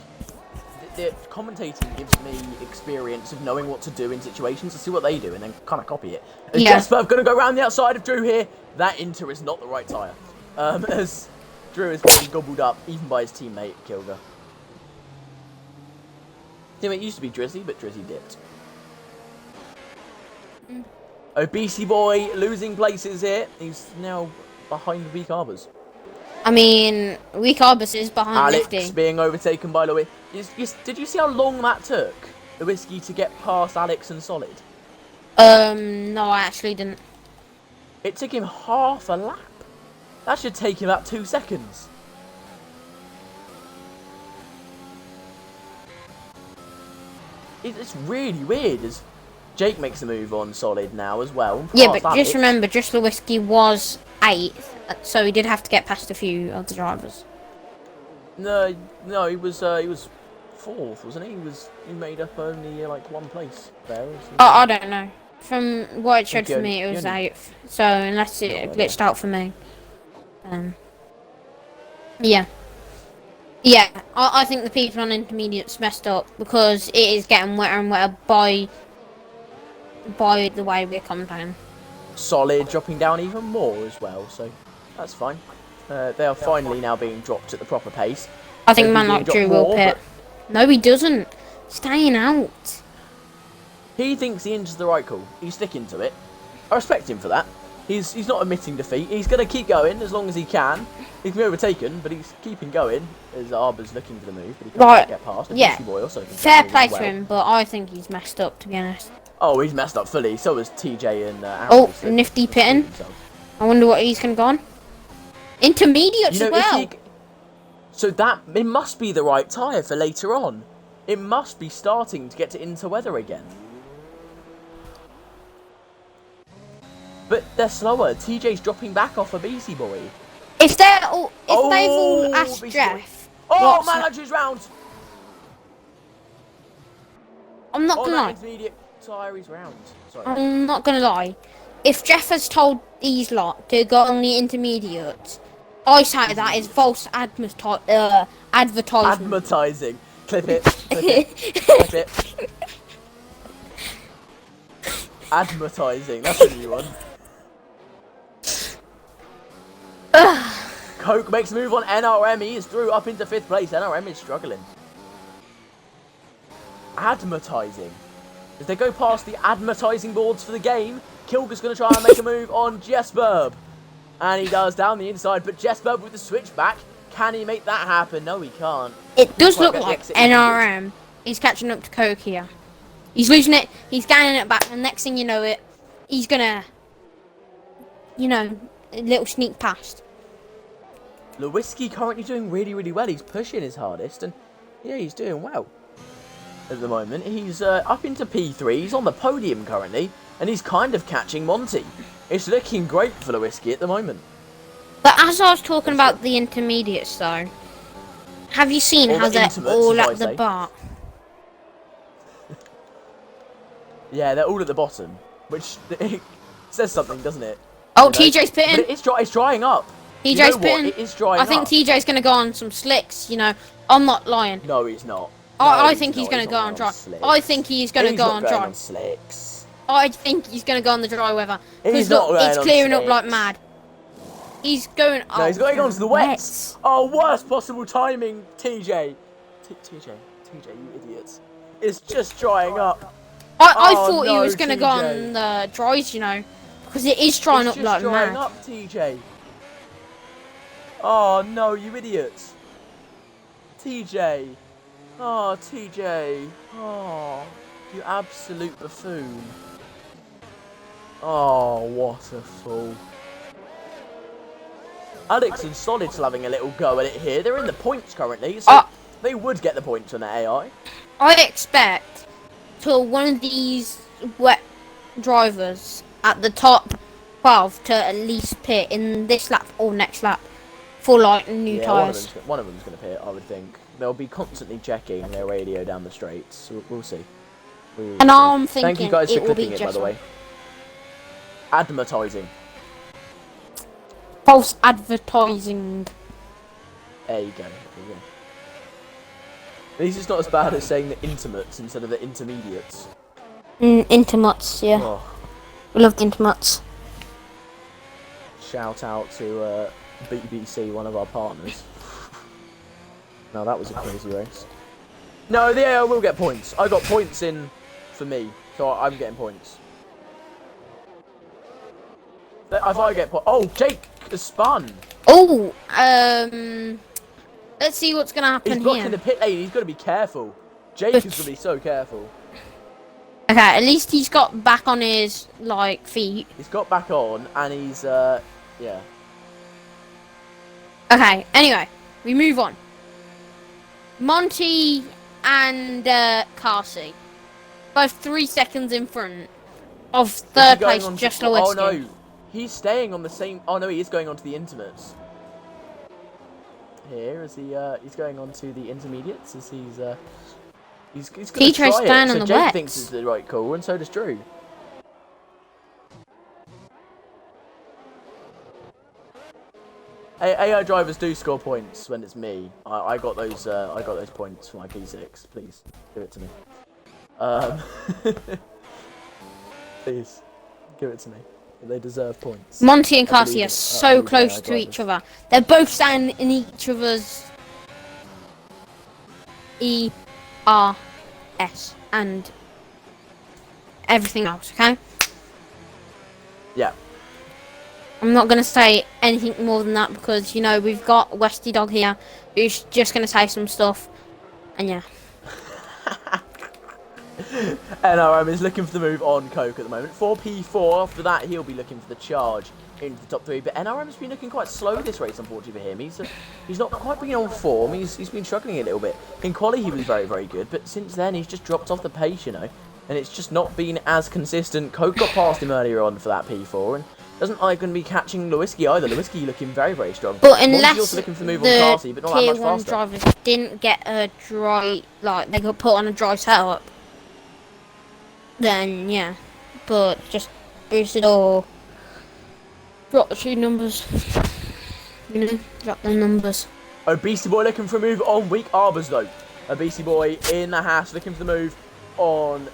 the commentating gives me experience of knowing what to do in situations. I see what they do and then kind of copy it. As Yeah. Jesper going to go around the outside of Drew here. That Inter is not the right tyre. As Drew is getting gobbled up even by his teammate Kilger. Teammate used to be Drizzy, but Drizzy dipped. Obese boy losing places here. He's now behind Weak Arbors. I mean, Weak Arbus is behind Alex Nifty. being overtaken by Louis. Did you see how long that took? The whiskey to get past Alex and Solid. No, I actually didn't. It took him half a lap. That should take him about 2 seconds. It's really weird as Jake makes a move on Solid now as well. Yeah, past but just Alex. remember, just Lewinsky was 8th, so he did have to get past a few other drivers. No, he was fourth, wasn't he? He made up only like one place there. Oh, I don't know. From what it showed Think for you me, it only- was you only- 8th. So unless it Oh, glitched out for me, yeah. Yeah, I think the people on intermediates messed up because it is getting wetter and wetter by the way we're coming down. Solid dropping down even more as well, so that's fine. They are finally now being dropped at the proper pace. I think They'd be man being like dropped Drew will more, pit. No, he doesn't. Staying out. He thinks the inch is the right call. He's sticking to it. I respect him for that. He's not admitting defeat. He's going to keep going as long as he can. He can be overtaken, but he's keeping going as Arbor's looking for the move, but he can't Right, get past. And yeah. Bushy Boy also can Fair get play moving to well. him, but I think he's messed up, to be honest. Oh, he's messed up fully. So is TJ and Aaron. Oh, nifty pitting. I wonder what he's going to go on. Intermediates as well. So it must be the right tyre for later on. It must be starting to get into weather again. But they're slower. TJ's dropping back off a BC Boy. If they've all asked BC Boy. Jeff, Oh, manager's round. I'm not gonna lie. Intermediate tyre is round. Sorry. I'm not gonna lie. If Jeff has told these lot to go on the intermediates, I say that is false advertising. Advertising. Clip it. Clip it. Clip it. Advertising. That's a new one. Coke makes a move on NRM. He is through up into 5th place. NRM is struggling. Advertising. As they go past the advertising boards for the game, Kilger's going to try and make a move on Jesburb. And he does down the inside, but Jesburb with the switchback. Can he make that happen? No, he can't. It does look like NRM is catching up to Coke here. He's losing it. He's gaining it back. And next thing you know he's going to, a little sneak past. Lewinsky currently doing really, really well. He's pushing his hardest, and yeah, he's doing well at the moment. He's up into P3. He's on the podium currently, and he's kind of catching Monty. It's looking great for Lewinsky at the moment. But as I was talking about the intermediates, though, have you seen how they're all at the bar? Yeah, they're all at the bottom, which it says something, doesn't it? Oh, TJ's pitting. It's drying up. TJ's pitting. It is drying up. I think TJ's going to go on some slicks, I'm not lying. No, he's not. I think he's going to go on dry. I think he's going to go on dry. Slicks. I think he's going to go on the dry weather. He's Because not look, going it's on clearing up slicks. like mad. He's going. No, he's going on to the wets. Oh, worst possible timing, TJ. TJ, you idiots. It's just drying up. I thought he was going to go on the dries, because it is drying up like drying mad. up, TJ. Oh no, you idiots. TJ. Oh, TJ. Oh, you absolute buffoon. Oh, what a fool. Alex and Solid still having a little go at it here. They're in the points currently, so they would get the points on the AI. I expect till one of these wet drivers at the top 12 to at least pit in this lap or next lap for like new tyres. One of them's going to pit, I would think. They'll be constantly checking their radio down the straights. So we'll see. And I'm thinking thank you guys for it will be clipping it, by the way. Advertising. False advertising. There you go. At least it's not as bad as saying the intimates instead of the intermediates. Intimates, yeah. Oh. We love the intimates. Shout out to BBC, one of our partners. No, that was a crazy race. No, the AI will get points. I got points in for me, so I'm getting points. If I get points... Oh, Jake has spun. Oh, let's see what's going to happen here. He's blocking the pit lane. He's got to be careful. Jake is going to be so careful. Okay, at least he's got back on his, feet. He's got back on, and he's, yeah. Okay, anyway, we move on. Monty and Carsey, both 3 seconds in front of third place, just Lewinsky. Oh no, he's staying on the same. Oh no, he is going on to the intimates. Here is he's going on to the intermediates as he's going to try it. So Jake thinks it's the right call, and so does Drew. AI drivers do score points when it's me. I got those. I got those points for my P6. Please give it to me. Please give it to me. They deserve points. Monty and Cassie are so close to each other. They're both standing in each other's ERS and everything else, okay? Yeah. I'm not going to say anything more than that because, you know, we've got Westy Dog here who's just going to say some stuff. And yeah. NRM is looking for the move on Coke at the moment. 4P4. After that, he'll be looking for the charge into the top 3. But NRM's been looking quite slow this race, unfortunately for him. He's not quite been on form. He's been struggling a little bit. In quali, he was very, very good. But since then, he's just dropped off the pace, you know. And it's just not been as consistent. Coke got past him earlier on for that P4. And doesn't like going to be catching Lewinsky either. Lewinsky looking very, very strong. But unless also looking for the move on Carty, but not that much tier 1 faster. drivers didn't get a dry, like, they got put on a dry setup, then yeah. But just boosted or drop the 2 numbers. You know, drop the numbers. Obesity Boy looking for a move on weak arbors though. Obesity Boy in the house looking for the move on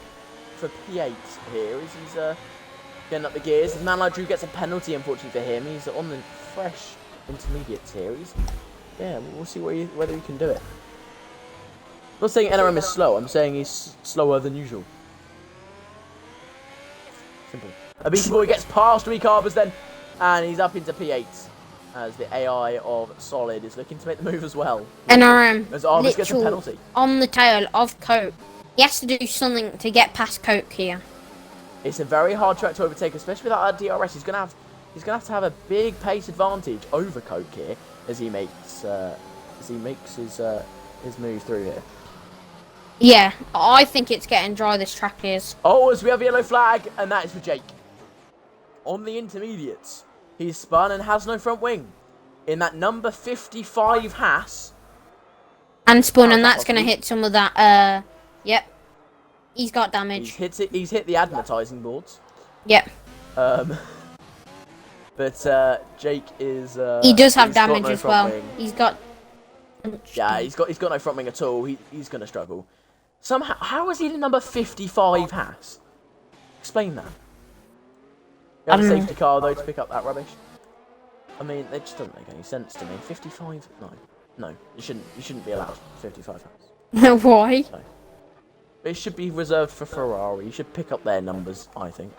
for P8 here as he's getting up the gears. As Man Like Drew gets a penalty, unfortunately for him. He's on the fresh intermediates here. Yeah, we'll see whether he can do it. I'm not saying NRM is slow. I'm saying he's slower than usual. Simple. Obesity Boy gets past weak arbors then, and he's up into P8 as the AI of Solid is looking to make the move as well. NRM As Arbors gets a penalty. On the tail of Coke. He has to do something to get past Coke here. It's a very hard track to overtake, especially without DRS. He's gonna have to have a big pace advantage over Coke here as he makes his move through here. Yeah, I think it's getting dry, this track is. Oh, as we have a yellow flag, and that is for Jake. On the intermediates, he's spun and has no front wing. In that number 55 Haas. And spun, and that's going to hit some of that, yep. He's got damage. He's hit the advertising boards. Yep. But Jake is... he does have damage no as well. wing. He's got... Yeah, he's got no front wing at all. He's going to struggle. Somehow, how is he the number 55 Haas? Explain that. You have a safety car though to pick up that rubbish. I mean, it just doesn't make any sense to me. 55? No, you shouldn't be allowed 55 Haas. Why? No. It should be reserved for Ferrari. You should pick up their numbers, I think.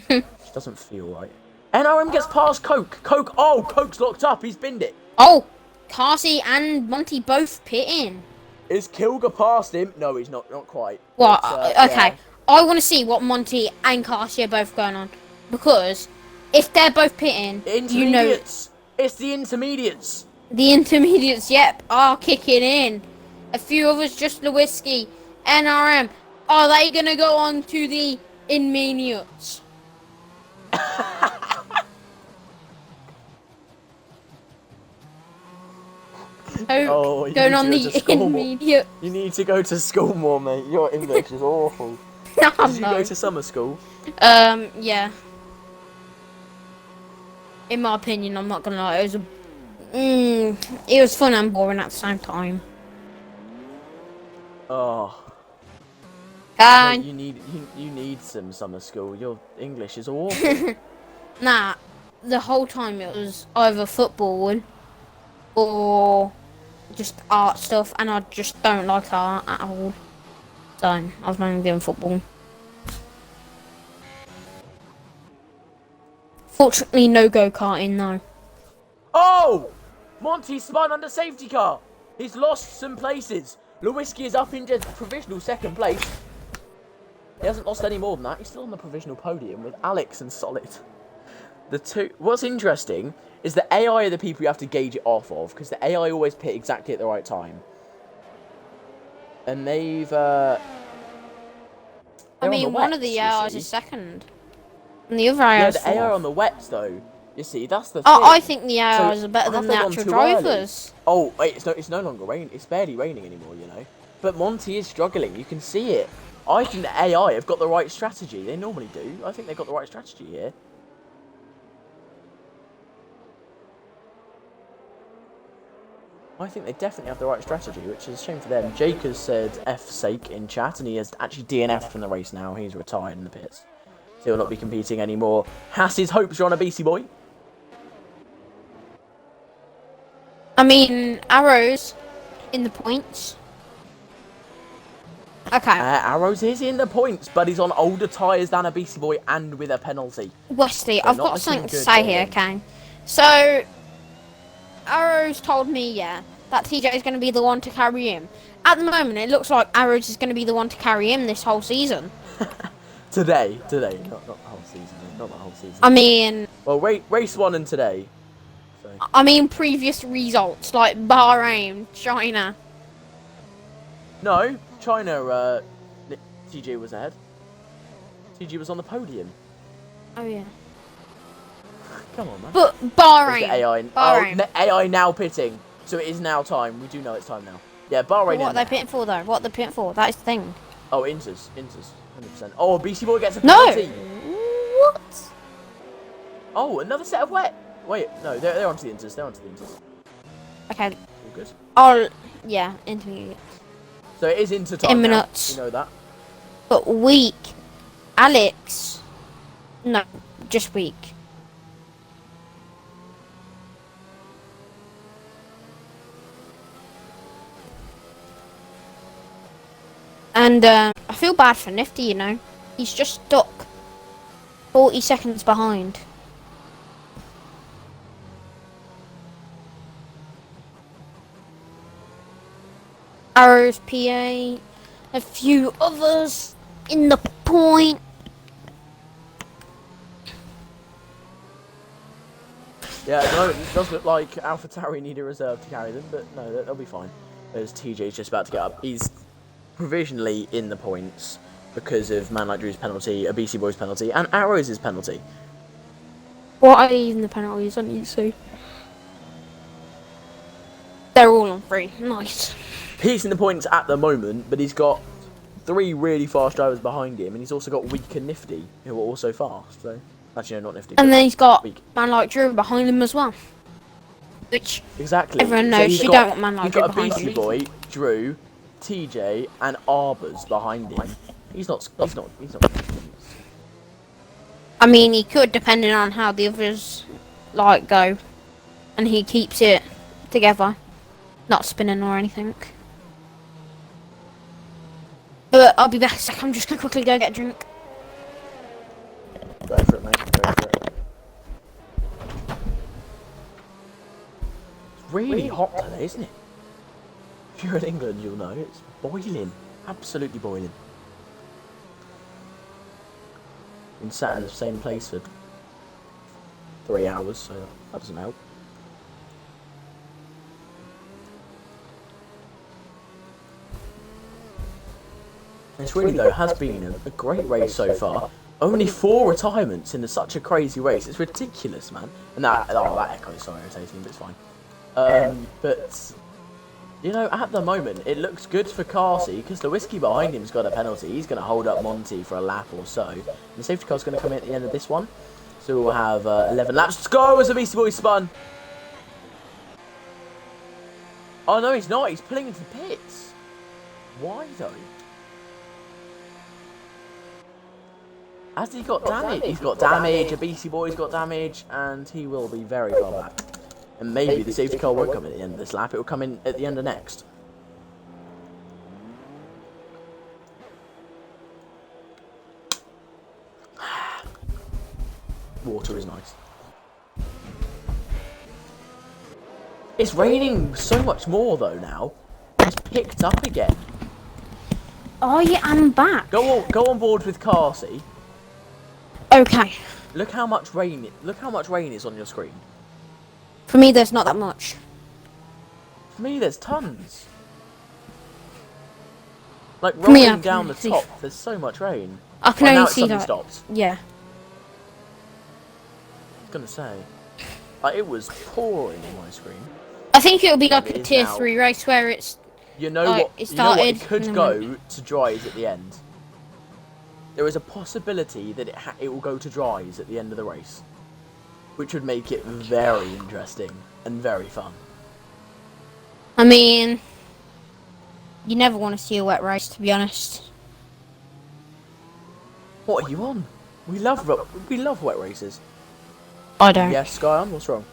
It just doesn't feel right. NRM gets past Coke. Oh, Coke's locked up. He's binned it. Oh, Cassie and Monty both pitting. Is Kilger past him? No, he's not quite. What? But, okay. yeah. I want to see what Monty and Cassie are both going on. Because if they're both pitting, you know... It's the intermediates. The intermediates, yep, are kicking in. A few others, just Lewinsky, NRM. Are they going to go on to the intermediates? Oh, going on the intermediate. You need to go to school more, mate. Your English is awful. Did you go to summer school? Yeah. In my opinion, I'm not gonna lie, it was fun and boring at the same time. Oh. And Mate, you need some summer school. Your English is awful. nah, the whole time it was either football or just art stuff, and I just don't like art at all. So I was mainly doing football. Fortunately, no go-karting though. Oh! Monty spun under safety car. He's lost some places. Lewinsky is up into provisional second place. He hasn't lost any more than that. He's still on the provisional podium with Alex and Solid. What's interesting is the AI are the people you have to gauge it off of, because the AI always pit exactly at the right time. And they've... I mean, one of the AIs is second. And the other AI is fourth. Yeah, the AI on the wets, though. You see, that's the thing. I think the AIs are better than the actual drivers. Oh, wait, it's no longer raining. It's barely raining anymore, you know. But Monty is struggling. You can see it. I think the AI have got the right strategy. They normally do. I think they've got the right strategy here. I think they definitely have the right strategy, which is a shame for them. Jake has said F sake in chat, and he has actually DNF'd from the race now. He's retired in the pits. So he will not be competing anymore. Hass's hopes are on a BC boy. I mean, Arrows in the points. Okay. Arrows is in the points, but he's on older tyres than a BC boy and with a penalty. Wesley, So I've not got looking something to good say for here, him. okay? So, Arrows told me, yeah, that TJ is going to be the one to carry him. At the moment, it looks like Arrows is going to be the one to carry him this whole season. Today, not the whole season, not the whole season. I mean... Well, race 1 and today. So. I mean previous results, like Bahrain, China. No, China, TJ was ahead. TJ was on the podium. Oh, yeah. Come on, man. But There's Bahrain. the AI. Bahrain. Oh, AI now pitting. So it is now time. We do know it's time now. Yeah, Bahrain. What are they pitting for, though? What are they pitting for? That is the thing. Oh, Inters. 100%. Oh, BC Boy gets a No! penalty. What? Oh, another set of wet. Wait, no, they're onto the Inters. Okay. All good. I'll... Yeah, intermediate. So it is Inter time In now. minutes. You know that. But weak. Alex. No, just weak. And I feel bad for Nifty, you know. He's just stuck 40 seconds behind. Arrows, PA, a few others in the point. Yeah, no, it does look like AlphaTauri need a reserve to carry them, but no, they'll be fine. As TJ's just about to get up. He's provisionally in the points because of Man Like Drew's penalty, a BC Boys penalty, and Arrows' penalty. What are even the penalties on IFC? They're all on free. Nice. He's in the points at the moment, but he's got 3 really fast drivers behind him, and he's also got Weak and Nifty, who are also fast. So, actually, no, not Nifty. And then he's got Weak. Man Like Drew behind him as well. Which Exactly. everyone knows you don't want Man Like Drew behind He's him. got a BC Boy, Drew, TJ, and Arbors behind him. He's not. I mean, he could, depending on how the others like go, and he keeps it together, not spinning or anything. But I'll be back in a sec. I'm just gonna quickly go get a drink. Go for it, mate. Go for it. It's really hot today, isn't it? If you're in England, you'll know it's boiling, absolutely boiling. Been sat in the same place for 3 hours, so that doesn't help. This really, though, has been a great race so far. Only 4 retirements in such a crazy race. It's ridiculous, man. And that echo is so irritating, but it's fine. But, you know, at the moment, it looks good for Carsey, because the whiskey behind him's got a penalty. He's going to hold up Monty for a lap or so. And the safety car's going to come in at the end of this one. So we'll have 11 laps. Let's go as the Beastie Boy spun. Oh, no, he's not. He's pulling into the pits. Why, though? Has he got damage? He's got damage, a BC Boy's got damage, and he will be very far back. And maybe the safety car won't come in at the end of this lap, it will come in at the end of next. Water is nice. It's raining so much more though now. It's picked up again. Oh yeah, I'm back. Go on board with Carsey. Okay. Look how much rain is on your screen. For me, there's not that much. For me, there's tons. Like For me, I rolling down the can see- top, there's so much rain. I can Well, now only it's see suddenly that. stopped. Yeah. I was gonna say, like it was pouring on my screen. I think it'll be like It a is tier now. 3 race where it's You know Like, what? it You know what? It started could and go then to dries at the end. There is a possibility that it will go to dries at the end of the race, which would make it very interesting and very fun. I mean, you never want to see a wet race, to be honest. What are you on? We love wet races. I don't. Yes, Skyon, what's wrong?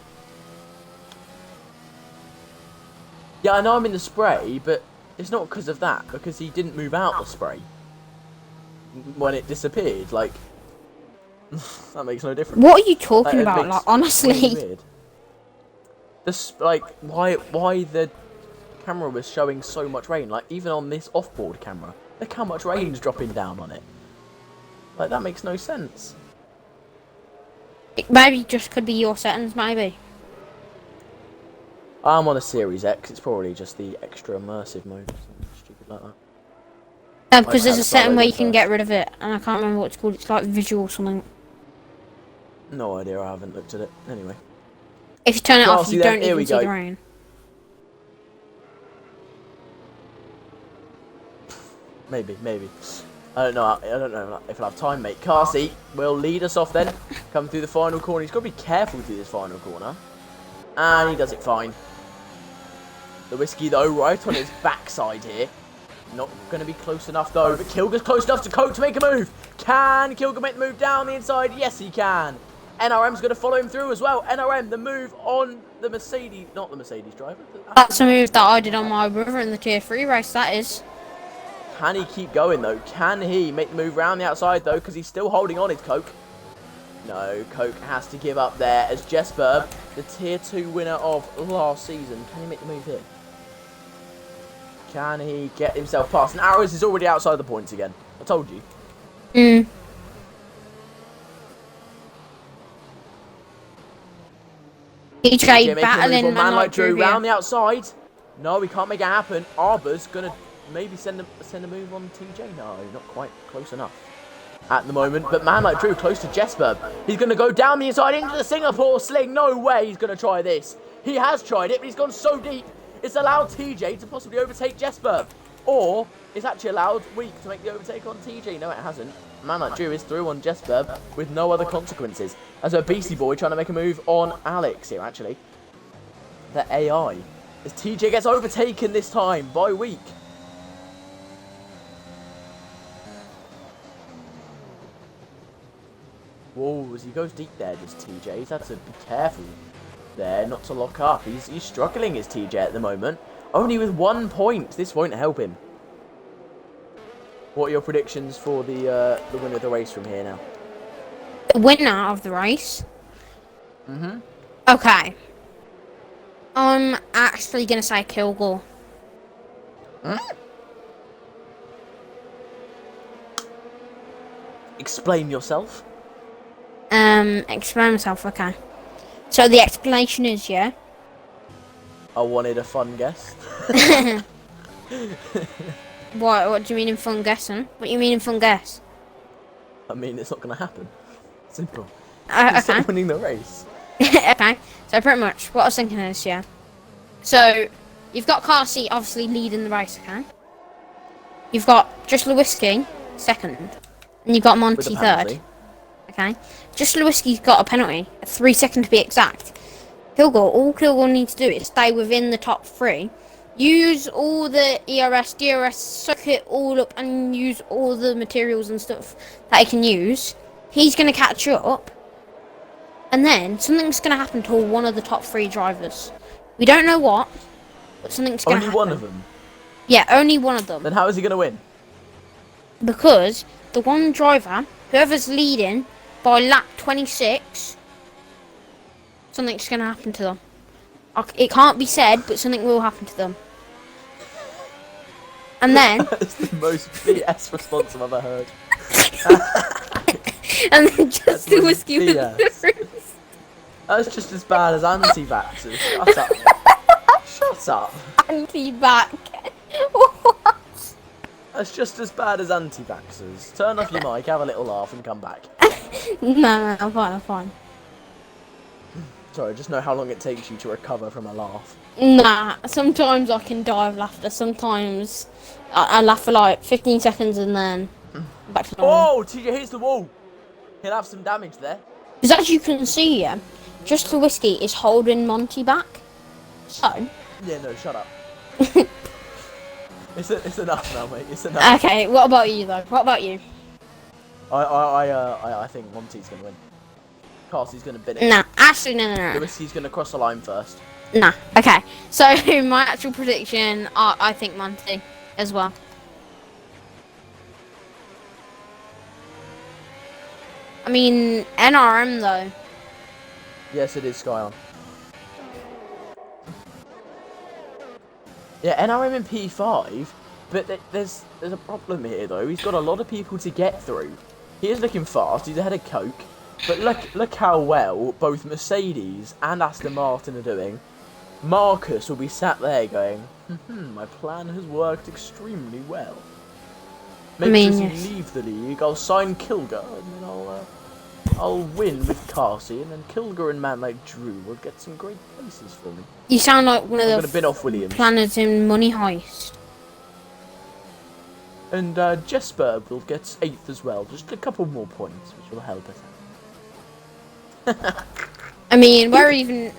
Yeah, I know I'm in the spray, but it's not because of that. Because he didn't move out the spray when it disappeared. Like, that makes no difference. What are you talking It about? makes Like, honestly. really weird. This, like, why the camera was showing so much rain? Like, even on this off-board camera, look how much rain's dropping down on it. Like, that makes no sense. It maybe just could be your settings, maybe. I'm on a Series X. It's probably just the extra immersive mode. Something stupid like that. No, because there's have a it setting where you downloaded can first. get rid of it, and I can't remember what it's called. It's like visual or something. No idea. I haven't looked at it. Anyway. If you turn it off, Classy you then, don't here even we see go. the rain. Maybe. I don't know if I'll have time, mate. Carsey will lead us off then. Come through the final corner. He's got to be careful through this final corner. And he does it fine. The whiskey, though, right on his backside here. Not going to be close enough, though. But Kilger's close enough to Coke to make a move. Can Kilger make the move down the inside? Yes, he can. NRM's going to follow him through as well. NRM, the move on the Mercedes. Not the Mercedes driver. That's a move that I did on my brother in the Tier 3 race, that is. Can he keep going, though? Can he make the move round the outside, though? Because he's still holding on his Coke. No, Coke has to give up there as Jesper, the Tier 2 winner of last season. Can he make the move here? Can he get himself past? And Arrows is already outside the points again. I told you. TJ making a move battling on man like Drew here. round the outside. No, we can't make it happen. Arbor's gonna maybe send a move on TJ. No, not quite close enough at the moment. But man like Drew close to Jesper. He's gonna go down the inside into the Singapore sling. No way he's gonna try this. He has tried it, but he's gone so deep. It's allowed TJ to possibly overtake Jesper. Or it's actually allowed Week to make the overtake on TJ. No, it hasn't. Man like Drew is through on Jesper with no other consequences. As a Beastie Boy trying to make a move on Alex here, actually. The AI. As TJ gets overtaken this time by Week. Whoa, as he goes deep there, just TJ. He's had to be careful there, not to lock up. He's struggling as TJ at the moment. Only with 1 point. This won't help him. What are your predictions for the winner of the race from here now? The winner of the race? Okay. I'm actually going to say Kilgore. Explain yourself. Explain myself, okay. So the explanation is, yeah? I wanted a fun guess. What do you mean in fun guessing? What do you mean in fun guess? I mean, it's not going to happen. Simple. Okay. He's not winning the race. Okay, so pretty much what I was thinking is, yeah. So, you've got Carsey obviously leading the race, okay? You've got Just Lewinsky second, and you've got With Monty a third. penalty. Okay, Just Lewinsky's got a penalty, 3 seconds to be exact. Kilgore, all Kilgore needs to do is stay within the top 3. Use all the ERS, DRS, soak it all up, and use all the materials and stuff that he can use. He's going to catch up. And then something's going to happen to one of the top 3 drivers. We don't know what, but something's going to happen. Only one of them. Yeah, only one of them. Then how is he going to win? Because the one driver, whoever's leading by lap 26, something's going to happen to them. It can't be said, but something will happen to them. And then... That's the most BS response I've ever heard. and then just the whiskey with BS. the roof. That's just as bad as anti-vaxxers. Shut up. Shut up. Anti-back. What? That's just as bad as anti-vaxxers. Turn off your mic, have a little laugh and come back. No, I'm fine. Sorry, just know how long it takes you to recover from a laugh. Nah, sometimes I can die of laughter. Sometimes I laugh for like 15 seconds and then back to normal. Oh, TJ hits the wall. He'll have some damage there. Because as you can see, yeah, Just the Whiskey is holding Monty back. So, Yeah, no, shut up. It's enough now, mate. It's enough. Okay, what about you though? What about you? I think Monty's gonna win. Carsey's gonna bin it. Nah, actually, no. Lewinsky's gonna cross the line first. Nah. Okay. So my actual prediction, I think Monty as well. I mean, NRM though. Yes, it is Skyon. Yeah, NRM in P5, but there's a problem here though. He's got a lot of people to get through. He is looking fast. He's ahead of Coke, but look how well both Mercedes and Aston Martin are doing. Marcus will be sat there going, my plan has worked extremely well. Make sure you leave the league. I'll sign Kilger, and then I'll win with Carsey, and then Kilger and man like Drew will get some great places for me. You sound like one of the bin off Williams. planners in Money Heist. And Jesper will get 8th as well, just a couple more points, which will help us. I mean, where even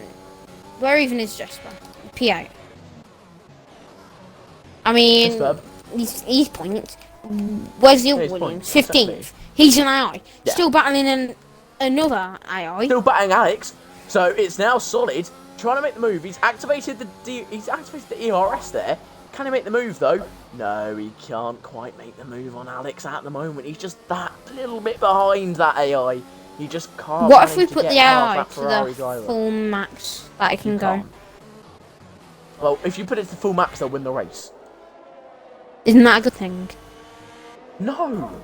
is Jesper? P8. I mean, these points. Where's the other Williams? 15th. Exactly. He's an AI. Yeah. Still battling another AI. Still battling Alex. So it's now Solid trying to make the move. He's activated the ERS there. Can he make the move though? No, he can't quite make the move on Alex at the moment. He's just that little bit behind that AI. He just can't. What if we put the AI to the full max that it can go? Well, if you put it to full max, they'll win the race. Isn't that a good thing? No.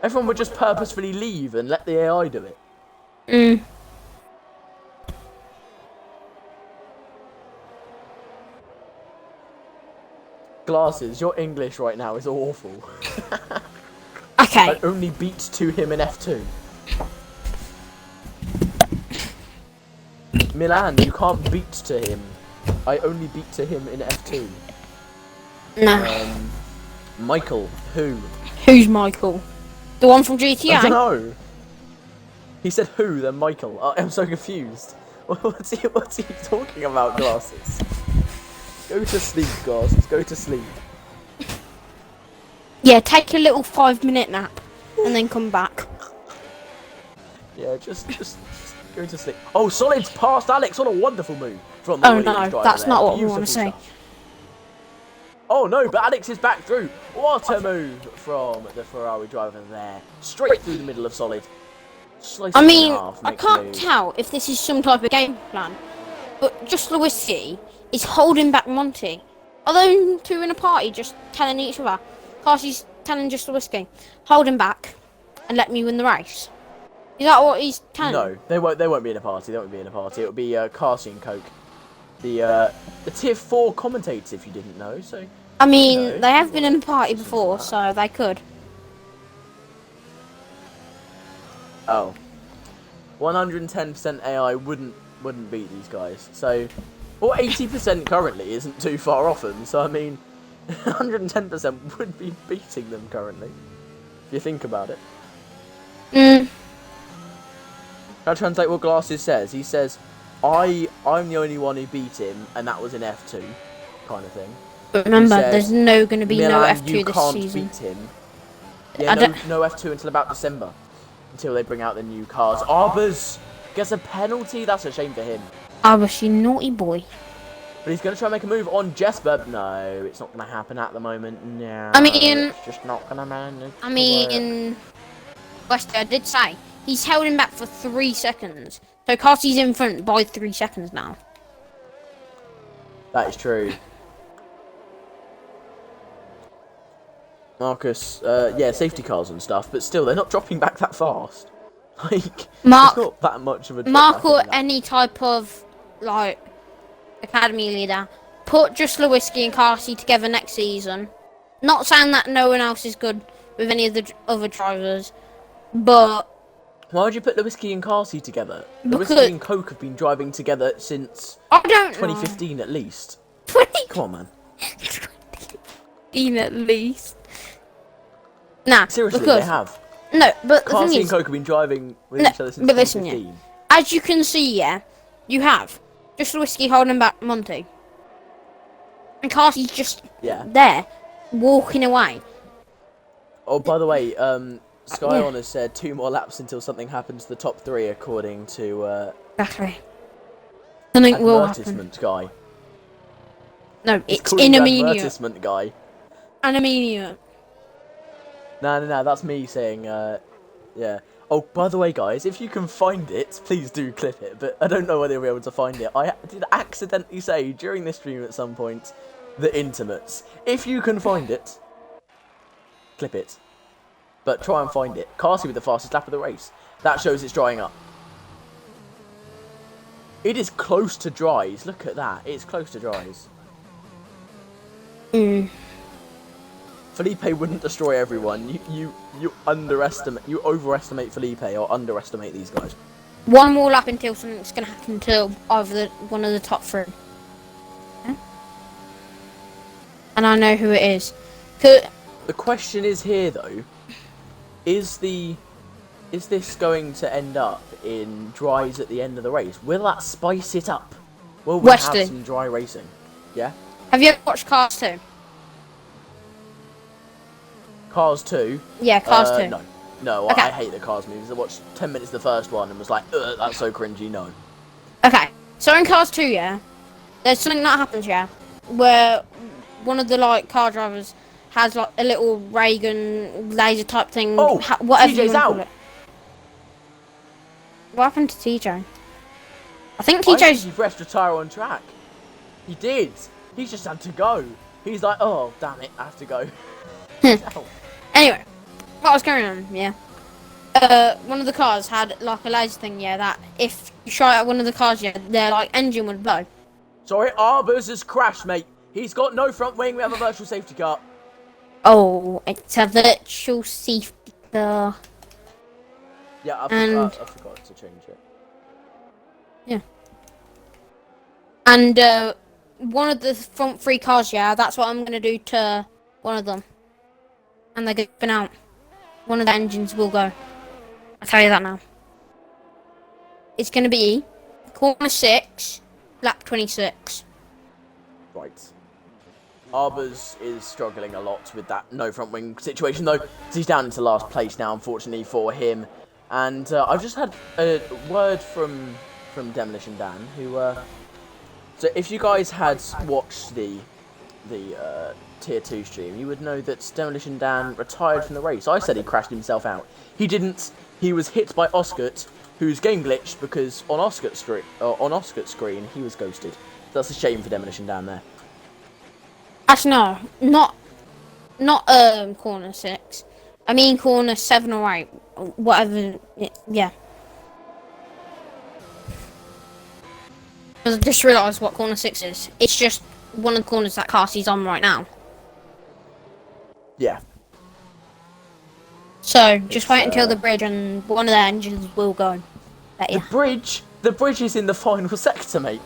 Everyone would just purposefully leave and let the AI do it. Glasses, your English right now is awful. Okay. I only beat to him in F2. Milan, you can't beat to him. I only beat to him in F2. No. Michael, who? Who's Michael? The one from GTA? I don't know. He said who, then Michael. I'm so confused. What's he talking about, Glasses? Go to sleep, Glasses. Go to sleep. Yeah, take a little 5-minute nap and then come back. Yeah, just go to sleep. Oh, Solid's past Alex. What a wonderful move from the Williams driver that's there. not what we want to say. Oh no, but Alex is back through. What a move from the Ferrari driver there. Straight through the middle of Solid. I mean, I can't tell if this is some type of game plan, but just Lewinsky is holding back Monty. Are those two in a party just telling each other? Carsey's telling just Lewinsky, hold him back and let me win the race. Is that what he's telling? No, they won't be in a party. They won't be in a party. It'll be Carsey and Coke. The tier 4 commentators, if you didn't know. So I mean, they have been in a party before, so they could. Oh, 110% AI wouldn't beat these guys. So, or 80% currently isn't too far off them. So I mean, 110% would be beating them currently, if you think about it. I'll translate what Glasses says. He says, I'm the only one who beat him, and that was in F2, kind of thing. But remember, there's going to be no F2 you this can't season. Beat him. Yeah, no F2 until about December, until they bring out the new cars. Arbus gets a penalty. That's a shame for him. Arbus, you naughty boy. But he's going to try and make a move on Jesper. No, it's not going to happen at the moment. No, I mean, it's just not going to manage. I mean, Wester, I did say he's held him back for 3 seconds. So Carsey's in front by 3 seconds now. That is true. Marcus, yeah, safety cars and stuff, but still, they're not dropping back that fast. Like, it's not that much of a drop. Mark or any type of, like, academy leader, put just Lewinsky and Carsey together next season. Not saying that no one else is good with any of the other drivers, but... Why would you put Lewinsky and Carsey together? Lewinsky and Coke have been driving together since 2015 at least. Come on, man. 2015 at least. Nah, seriously, they have. No, but the Carsey thing and is, Coke have been driving with each other since 2015. Yeah. As you can see, yeah, you have just Lewinsky holding back Monty. And Carsey's just Yeah. there, walking away. Oh, by the way, Sky Yeah. Honor said 2 more laps until something happens to the top 3, according to Exactly. Something will happen. advertisement guy. No, He's it's calling in the a media. advertisement guy. An media. No, that's me saying, yeah. Oh, by the way, guys, if you can find it, please do clip it, but I don't know whether you'll be able to find it. I did accidentally say during this stream at some point, the intimates. If you can find it, clip it. But try and find it. Carsey with the fastest lap of the race. That shows it's drying up. It is close to dries. Look at that. It's close to dries. Felipe wouldn't destroy everyone. You overestimate Felipe or underestimate these guys. One more lap until something's going to happen to either one of the top 3. Okay. And I know who it is. The question is here though, is this going to end up in dries at the end of the race? Will that spice it up? Will we have some dry racing? Yeah? Have you ever watched Cars 2? Cars 2? Yeah, Cars 2. No, okay. I hate the Cars movies. I watched 10 minutes of the first one and was like, ugh, that's so cringy, no. Okay, so in Cars 2, yeah, there's something that happens, yeah, where one of the, like, car drivers has, like, a little ray gun, laser type thing, whatever you want to call it. What happened to TJ? I think He pressed a tyre on track. He did. He just had to go. He's like, oh, damn it, I have to go. Anyway, what was going on, yeah. One of the cars had, like, a laser thing, yeah, that if you shot at one of the cars, yeah, their, like, engine would blow. Sorry, Arbors has crashed, mate. He's got no front wing. We have a virtual safety car. Oh, it's a virtual safety car. Yeah, I forgot to change it. Yeah. And, one of the front 3 cars, yeah, that's what I'm going to do to one of them. And they're going out. One of the engines will go. I'll tell you that now. It's going to be corner 6, lap 26. Right. Arbors is struggling a lot with that no front wing situation, though. He's down into last place now, unfortunately for him. And I've just had a word from Demolition Dan, who... so if you guys had watched the Tier 2 stream, you would know that Demolition Dan retired from the race. I said he crashed himself out. He didn't. He was hit by Oscart, whose game glitched because on Oscart's screen he was ghosted. So that's a shame for Demolition Dan there. Actually, no, not corner 6. I mean corner 7 or 8, whatever. Yeah. I just realised what corner 6 is. It's just one of the corners that Carsey's on right now. Yeah. So, just wait until the bridge and one of the engines will go. The bridge is in the final sector, mate.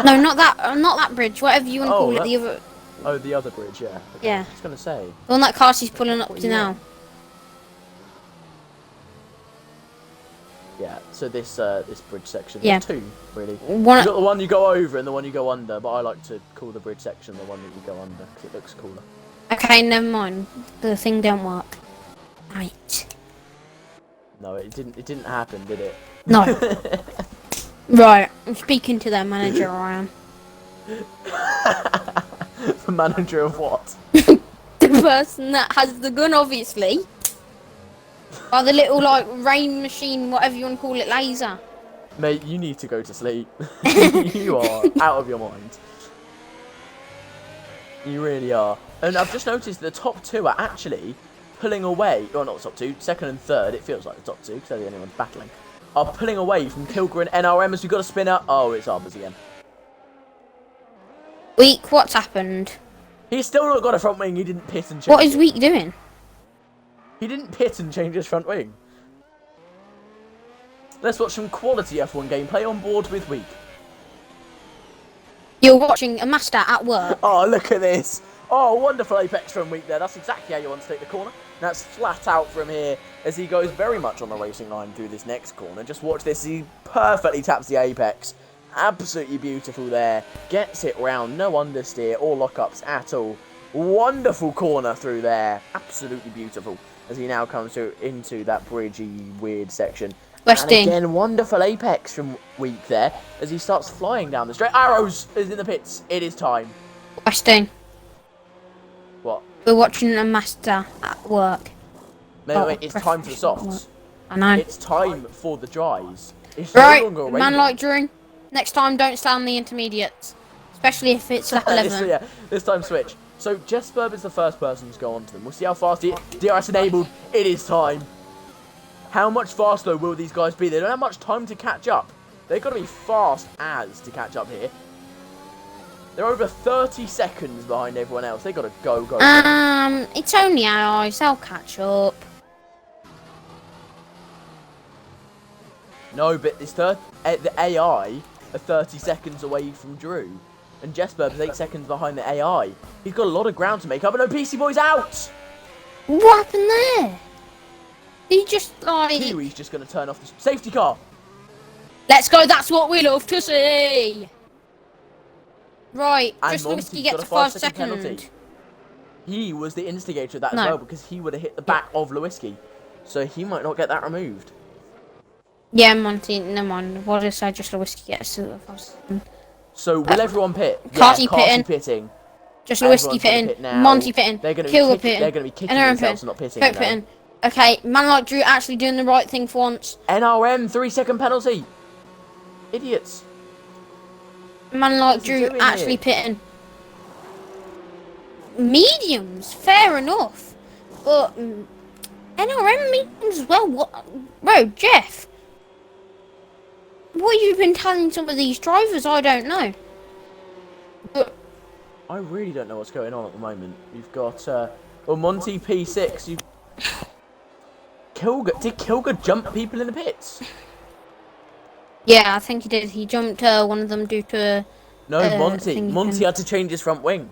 No, not that bridge, whatever you want to call it, the other... Oh, the other bridge, yeah. Okay. Yeah. I was going to say. The one that Carsey's pulling up to now. Yeah, so this bridge section, yeah. There's 2, really. You've got the one you go over and the one you go under, but I like to call the bridge section the one that you go under, because it looks cooler. Okay, never mind. The thing don't work. Right. No, it didn't happen, did it? No. Right, I'm speaking to their manager, I am. The manager of what? The person that has the gun, obviously. Or the little, like, rain machine, whatever you want to call it, laser. Mate, you need to go to sleep. You are out of your mind. You really are. And I've just noticed the top 2 are actually pulling away, or not the top 2, second and third, it feels like the top 2, because they're the only ones battling, are pulling away from Kilgore and NRM as we got a spinner. Oh, it's Arbors again. Weak, what's happened? He's still not got a front wing, he didn't pit and change What is Weak doing? He didn't pit and change his front wing. Let's watch some quality F1 gameplay on board with Weak. You're watching a master at work. Oh, look at this. Oh, wonderful apex from Weak there. That's exactly how you want to take the corner. That's flat out from here as he goes very much on the racing line through this next corner. Just watch this. He perfectly taps the apex Absolutely beautiful there. Gets it round, no understeer or lockups at all. Wonderful corner through there. Absolutely beautiful. As he now comes into that bridgey weird section. Westing. And again, wonderful apex from Week there. As he starts flying down the straight. Arrows is in the pits. It is time. Westing. What? We're watching a master at work. Wait, it's time for the softs. I know. It's time for the dries. It's Right, no longer a man rainbow. like Drew. Next time, don't stay on the intermediates. Especially if it's lap 11. This time switch. So Jesperb is the first person to go onto them. We'll see how fast DRS enabled. It is time. How much faster will these guys be? They don't have much time to catch up. They've got to be fast as to catch up here. They're over 30 seconds behind everyone else. They've got to go. It's only AI, so I'll catch up. No, but it's the AI are 30 seconds away from Drew. And Jesperb is 8 seconds behind the AI. He's got a lot of ground to make up. And no, PC Boy's out! What happened there? He just, like... Kiwi's just going to turn off the safety car. Let's go, that's what we love to see! Right, And just Monty's Lewinsky gets got a 5 5-second second. penalty. He was the instigator of that as No. well, because he would have hit the back of Lewinsky. So he might not get that removed. Yeah, Monty, never mind. What did I say? Just Lewinsky gets a 5 second. So will everyone pit? Carty pitting. Just Everyone's Lewinsky gonna pitting. pit now. Monty pitting. They're going to Kilger be pitting. they're going to be kicking NRM themselves pitting. for not pitting. Coke You know? pitting. Okay, man like Drew actually doing the right thing for once. NRM 3-second penalty. Idiots. Man like What's he Drew doing actually here? pitting. Mediums, fair enough. But NRM mediums as well. What? Bro, Jeff. What have you been telling some of these drivers? I don't know. But I really don't know what's going on at the moment. You've got well, Monty P6. You Kilger. Did Kilger jump people in the pits? yeah, I think he did. He jumped one of them due to. No, Monty. thingy Monty thing. had to change his front wing.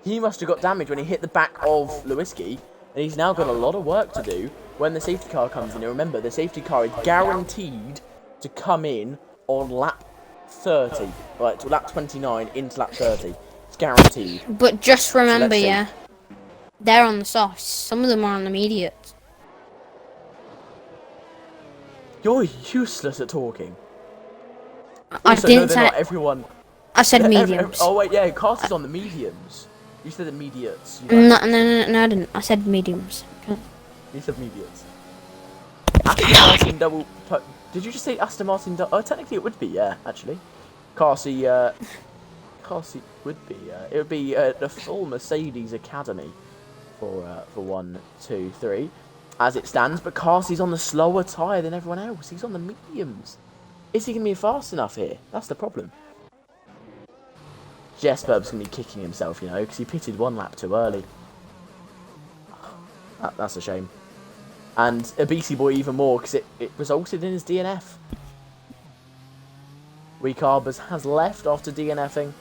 He must have got damaged when he hit the back of Lewinsky, and he's now got a lot of work to do when the safety car comes in. And remember, the safety car is guaranteed to come in on lap 30, right, to lap 29 into lap 30. It's guaranteed. But just remember, let's see. yeah, they're on the softs. Some of them are on the mediates. You're useless at talking. I Also, no, didn't they're say. not. Everyone. I said mediums. Oh wait, yeah, Carter's on the mediums. You said the mediates. No, I didn't. I said mediums. Okay. You said mediates. Aston Martin double. Did you just say Aston Martin double? Oh, technically it would be, yeah, actually. Carsey would be. It would be the full Mercedes Academy for 1, 2, 3, as it stands. But Carsey's on the slower tyre than everyone else. He's on the mediums. Is he going to be fast enough here? That's the problem. Jesperb's going to be kicking himself, you know, because he pitted 1 lap too early. That's a shame. And a BC Boy even more, because it resulted in his DNF. Weak Arbors has left after DNFing.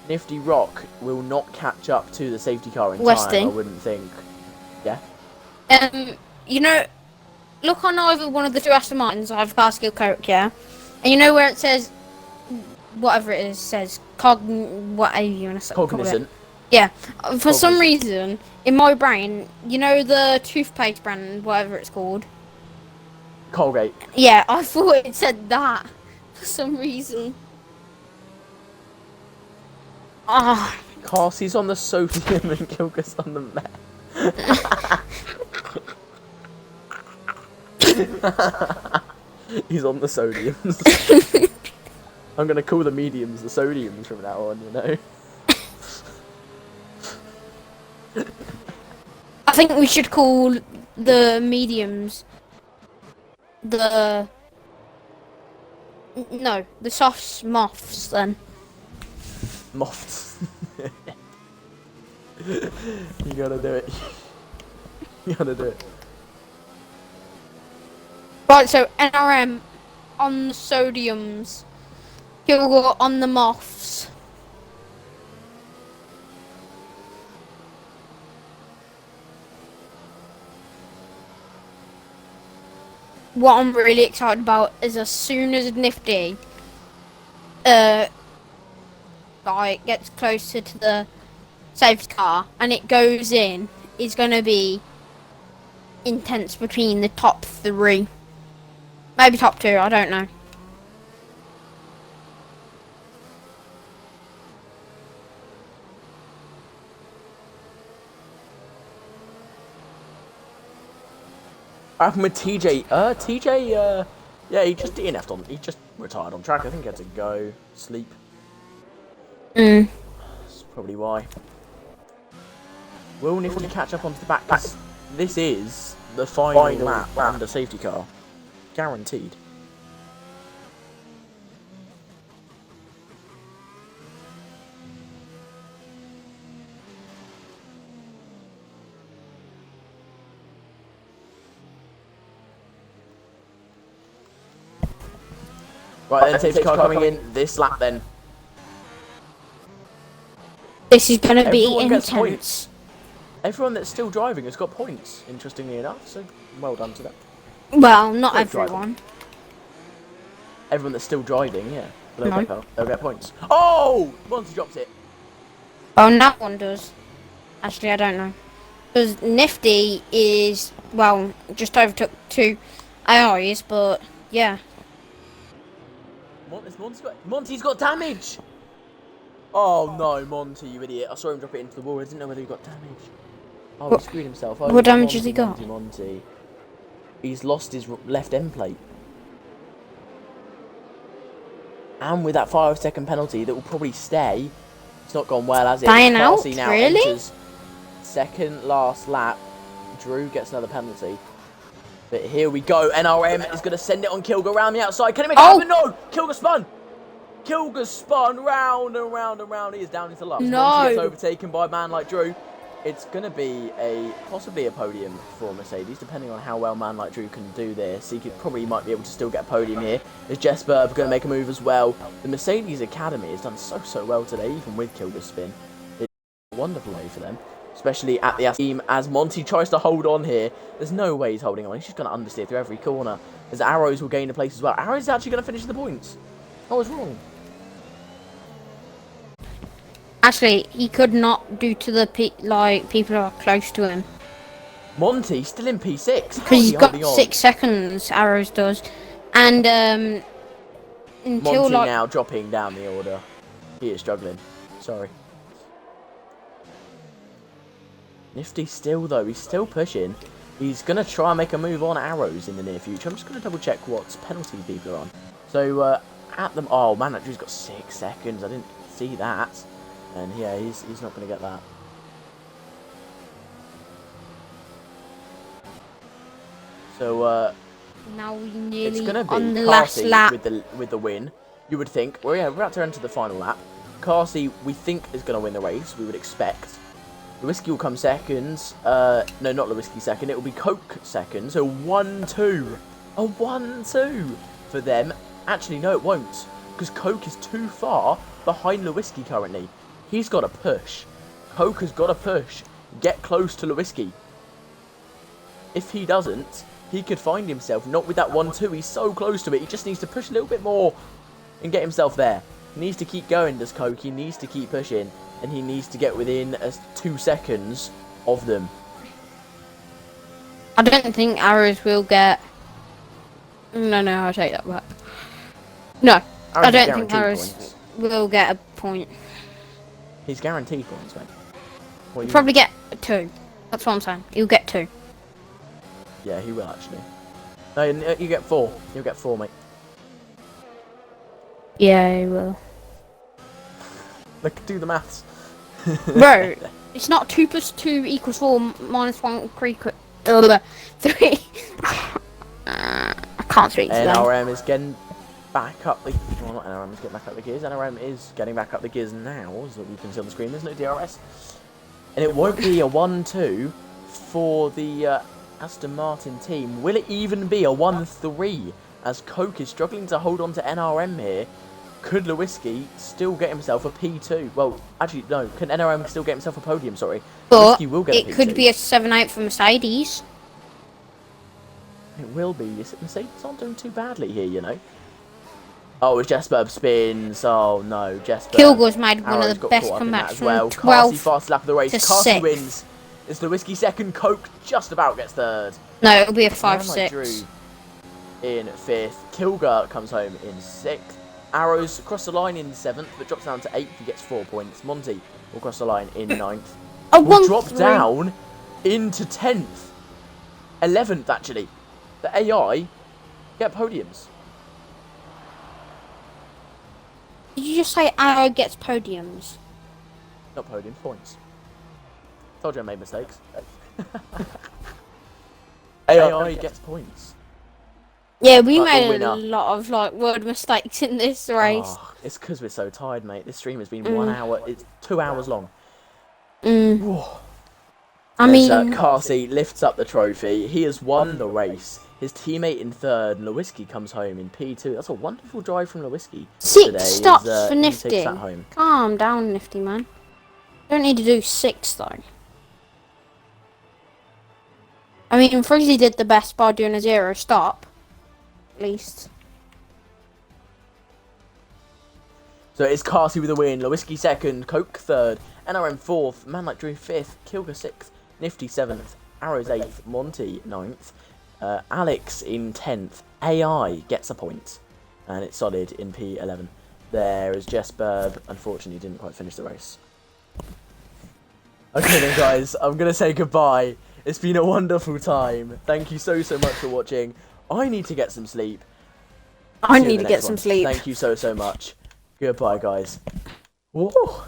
Nifty Rock will not catch up to the safety car in time, Westing. I wouldn't think. Yeah? You know, look on either one of the 2 Aston Martins. I have car skill Coke, yeah, and you know where it says whatever it is says whatever you want to say. Cognizant. Yeah, for some reason in my brain, you know the toothpaste brand, whatever it's called. Colgate. Yeah, I thought it said that for some reason. Ah, Carsey's on the sodium and Kilger's on the meth. He's on the sodiums. I'm gonna call the mediums the sodiums from now on, you know. I think we should call the mediums the softs moths then. Moths. You gotta do it. You gotta do it. Right, so NRM on the sodiums, Kilgore on the moths. what I'm really excited about is as soon as Nifty, like gets closer to the safety car and it goes in, is going to be intense between the top 3, maybe top 2. I don't know. What happened with TJ? Yeah, he just DNF'd on. He just retired on track. I think he had to go sleep. Mm. That's probably why. Will Nifty catch up onto the back? This is the final lap under safety car, guaranteed. Right then, safety car coming in this lap then. This is going to be Everyone gets intense. points. Everyone that's still driving has got points, interestingly enough, so well done to them. Well, not Safe everyone. driving. Everyone that's still driving, yeah. No. They'll get points. Oh! Monty drops it. Oh, that one does. Actually, I don't know. Because Nifty is, well, just overtook 2 AIs, but yeah. Monty's got damage! Oh no, Monty, you idiot. I saw him drop it into the wall. I didn't know whether he got damage. Oh, he screwed himself. Oh, What damage has he got? Monty. He's lost his left end plate. And with that 5-second penalty that will probably stay, it's not gone well, has it? Dying out? Farsi now Really? enters second last lap. Drew gets another penalty. But here we go. NRM is going to send it on Kilger around the outside. Can he make it happen? No! Kilger spun! Kilger spun round and round and round. He is down into last. No. Once he gets overtaken by a man like Drew, it's going to be possibly a podium for Mercedes, depending on how well man like Drew can do this. He might be able to still get a podium here. Is Jesper going to make a move as well? The Mercedes Academy has done so well today, even with Kilger's spin. It's a wonderful way for them, especially at the team as Monty tries to hold on here. There's no way he's holding on. He's just going to understeer through every corner. As Arrows will gain a place as well. Arrows is actually going to finish the points. I was wrong. Actually, he could not due to the people who are close to him. Monty still in P6. Because he's got 6 seconds, Arrows does. And until Monty now dropping down the order. He is struggling. Sorry. Nifty still though, he's still pushing. He's going to try and make a move on Arrows in the near future. I'm just going to double check what penalty people are on. So at them, oh man, that Drew's got 6 seconds. I didn't see that. And yeah, he's not going to get that. So now we nearly it's going to be on the last Carsey lap. with the win. You would think. Well, yeah, we're about to enter the final lap. Carsey, we think, is going to win the race. We would expect. Lewinsky will come second. No, not Lewinsky second. It will be Coke second. So 1-2. A 1-2 for them. Actually, no, it won't. Because Coke is too far behind Lewinsky currently. He's got to push. Coke has got to push. Get close to Lewinsky. If he doesn't, he could find himself not with that 1-2. He's so close to it. He just needs to push a little bit more and get himself there. He needs to keep going, does Coke. He needs to keep pushing. And he needs to get within 2 seconds of them. I don't think Arrows will get... No, I'll take that back. No, I don't think Arrows will get a point. He's guaranteed points, mate. He'll probably get 2. That's what I'm saying. He'll get 2. Yeah, he will actually. No, you get 4. You'll get 4, mate. Yeah, he will. Look, do the maths. Bro, it's not 2 plus 2 equals 4 minus 1 3. I can't speak to them. NRM is getting back up the... Well, not NRM is getting back up the gears. NRM is getting back up the gears now, as we can see on the screen. There's no DRS. And it won't be a 1-2 for the Aston Martin team. Will it even be a 1-3 as Coke is struggling to hold on to NRM here? Could Lewinsky still get himself a P2? Well, actually, no. Can NRM still get himself a podium? Sorry. But Lewinsky will get a P2. It could be a 7-8 for Mercedes. It will be. Mercedes aren't doing too badly here, you know. Oh, it's Jesper spins. Oh no, Jesper. Kilgore's made one Arrow's of the got best caught up in that comebacks as from well. 12 Carsey fast lap of the race. to Carsey 6. wins. It's the whiskey second. Coke just about gets third. No, it'll be a Man like 5-6. Drew in 5th. Kilgore comes home in 6th. Arrows across the line in 7th, but drops down to 8th. He gets 4 points. Monty will cross the line in 9th. Will drop 1-3. down into 10th. 11th, actually. The AI get podiums. Did you just say Arrow gets podiums? Not podiums, points. Told you I made mistakes. AI gets points. Yeah, we But the made winner- a lot of like word mistakes in this race. Oh, it's because we're so tired, mate. This stream has been 1 hour. It's 2 hours long. I As, mean, Carsey lifts up the trophy. He has won the race. His teammate in 3rd, Lewiski, comes home in P2. That's a wonderful drive from Lewiski. 6 stops for He Nifty. takes that home. Calm down, Nifty man. Don't need to do 6 though. I mean, Frizzy did the best by doing a 0 stop. At least. So it's Carsey with a win. Lewiski 2nd, Coke 3rd, NRM 4th, Man Like Drew 5th, Kilgore 6th, Nifty 7th, Arrows 8th, Monty 9th, Alex in 10th. AI gets a point, and it's solid in P11. There is Jesper, unfortunately didn't quite finish the race. Okay then guys, I'm going to say goodbye. It's been a wonderful time. Thank you so much for watching. I need to get some sleep. I See you in need the to get next some one. sleep. Thank you so much. Goodbye guys. Whoa.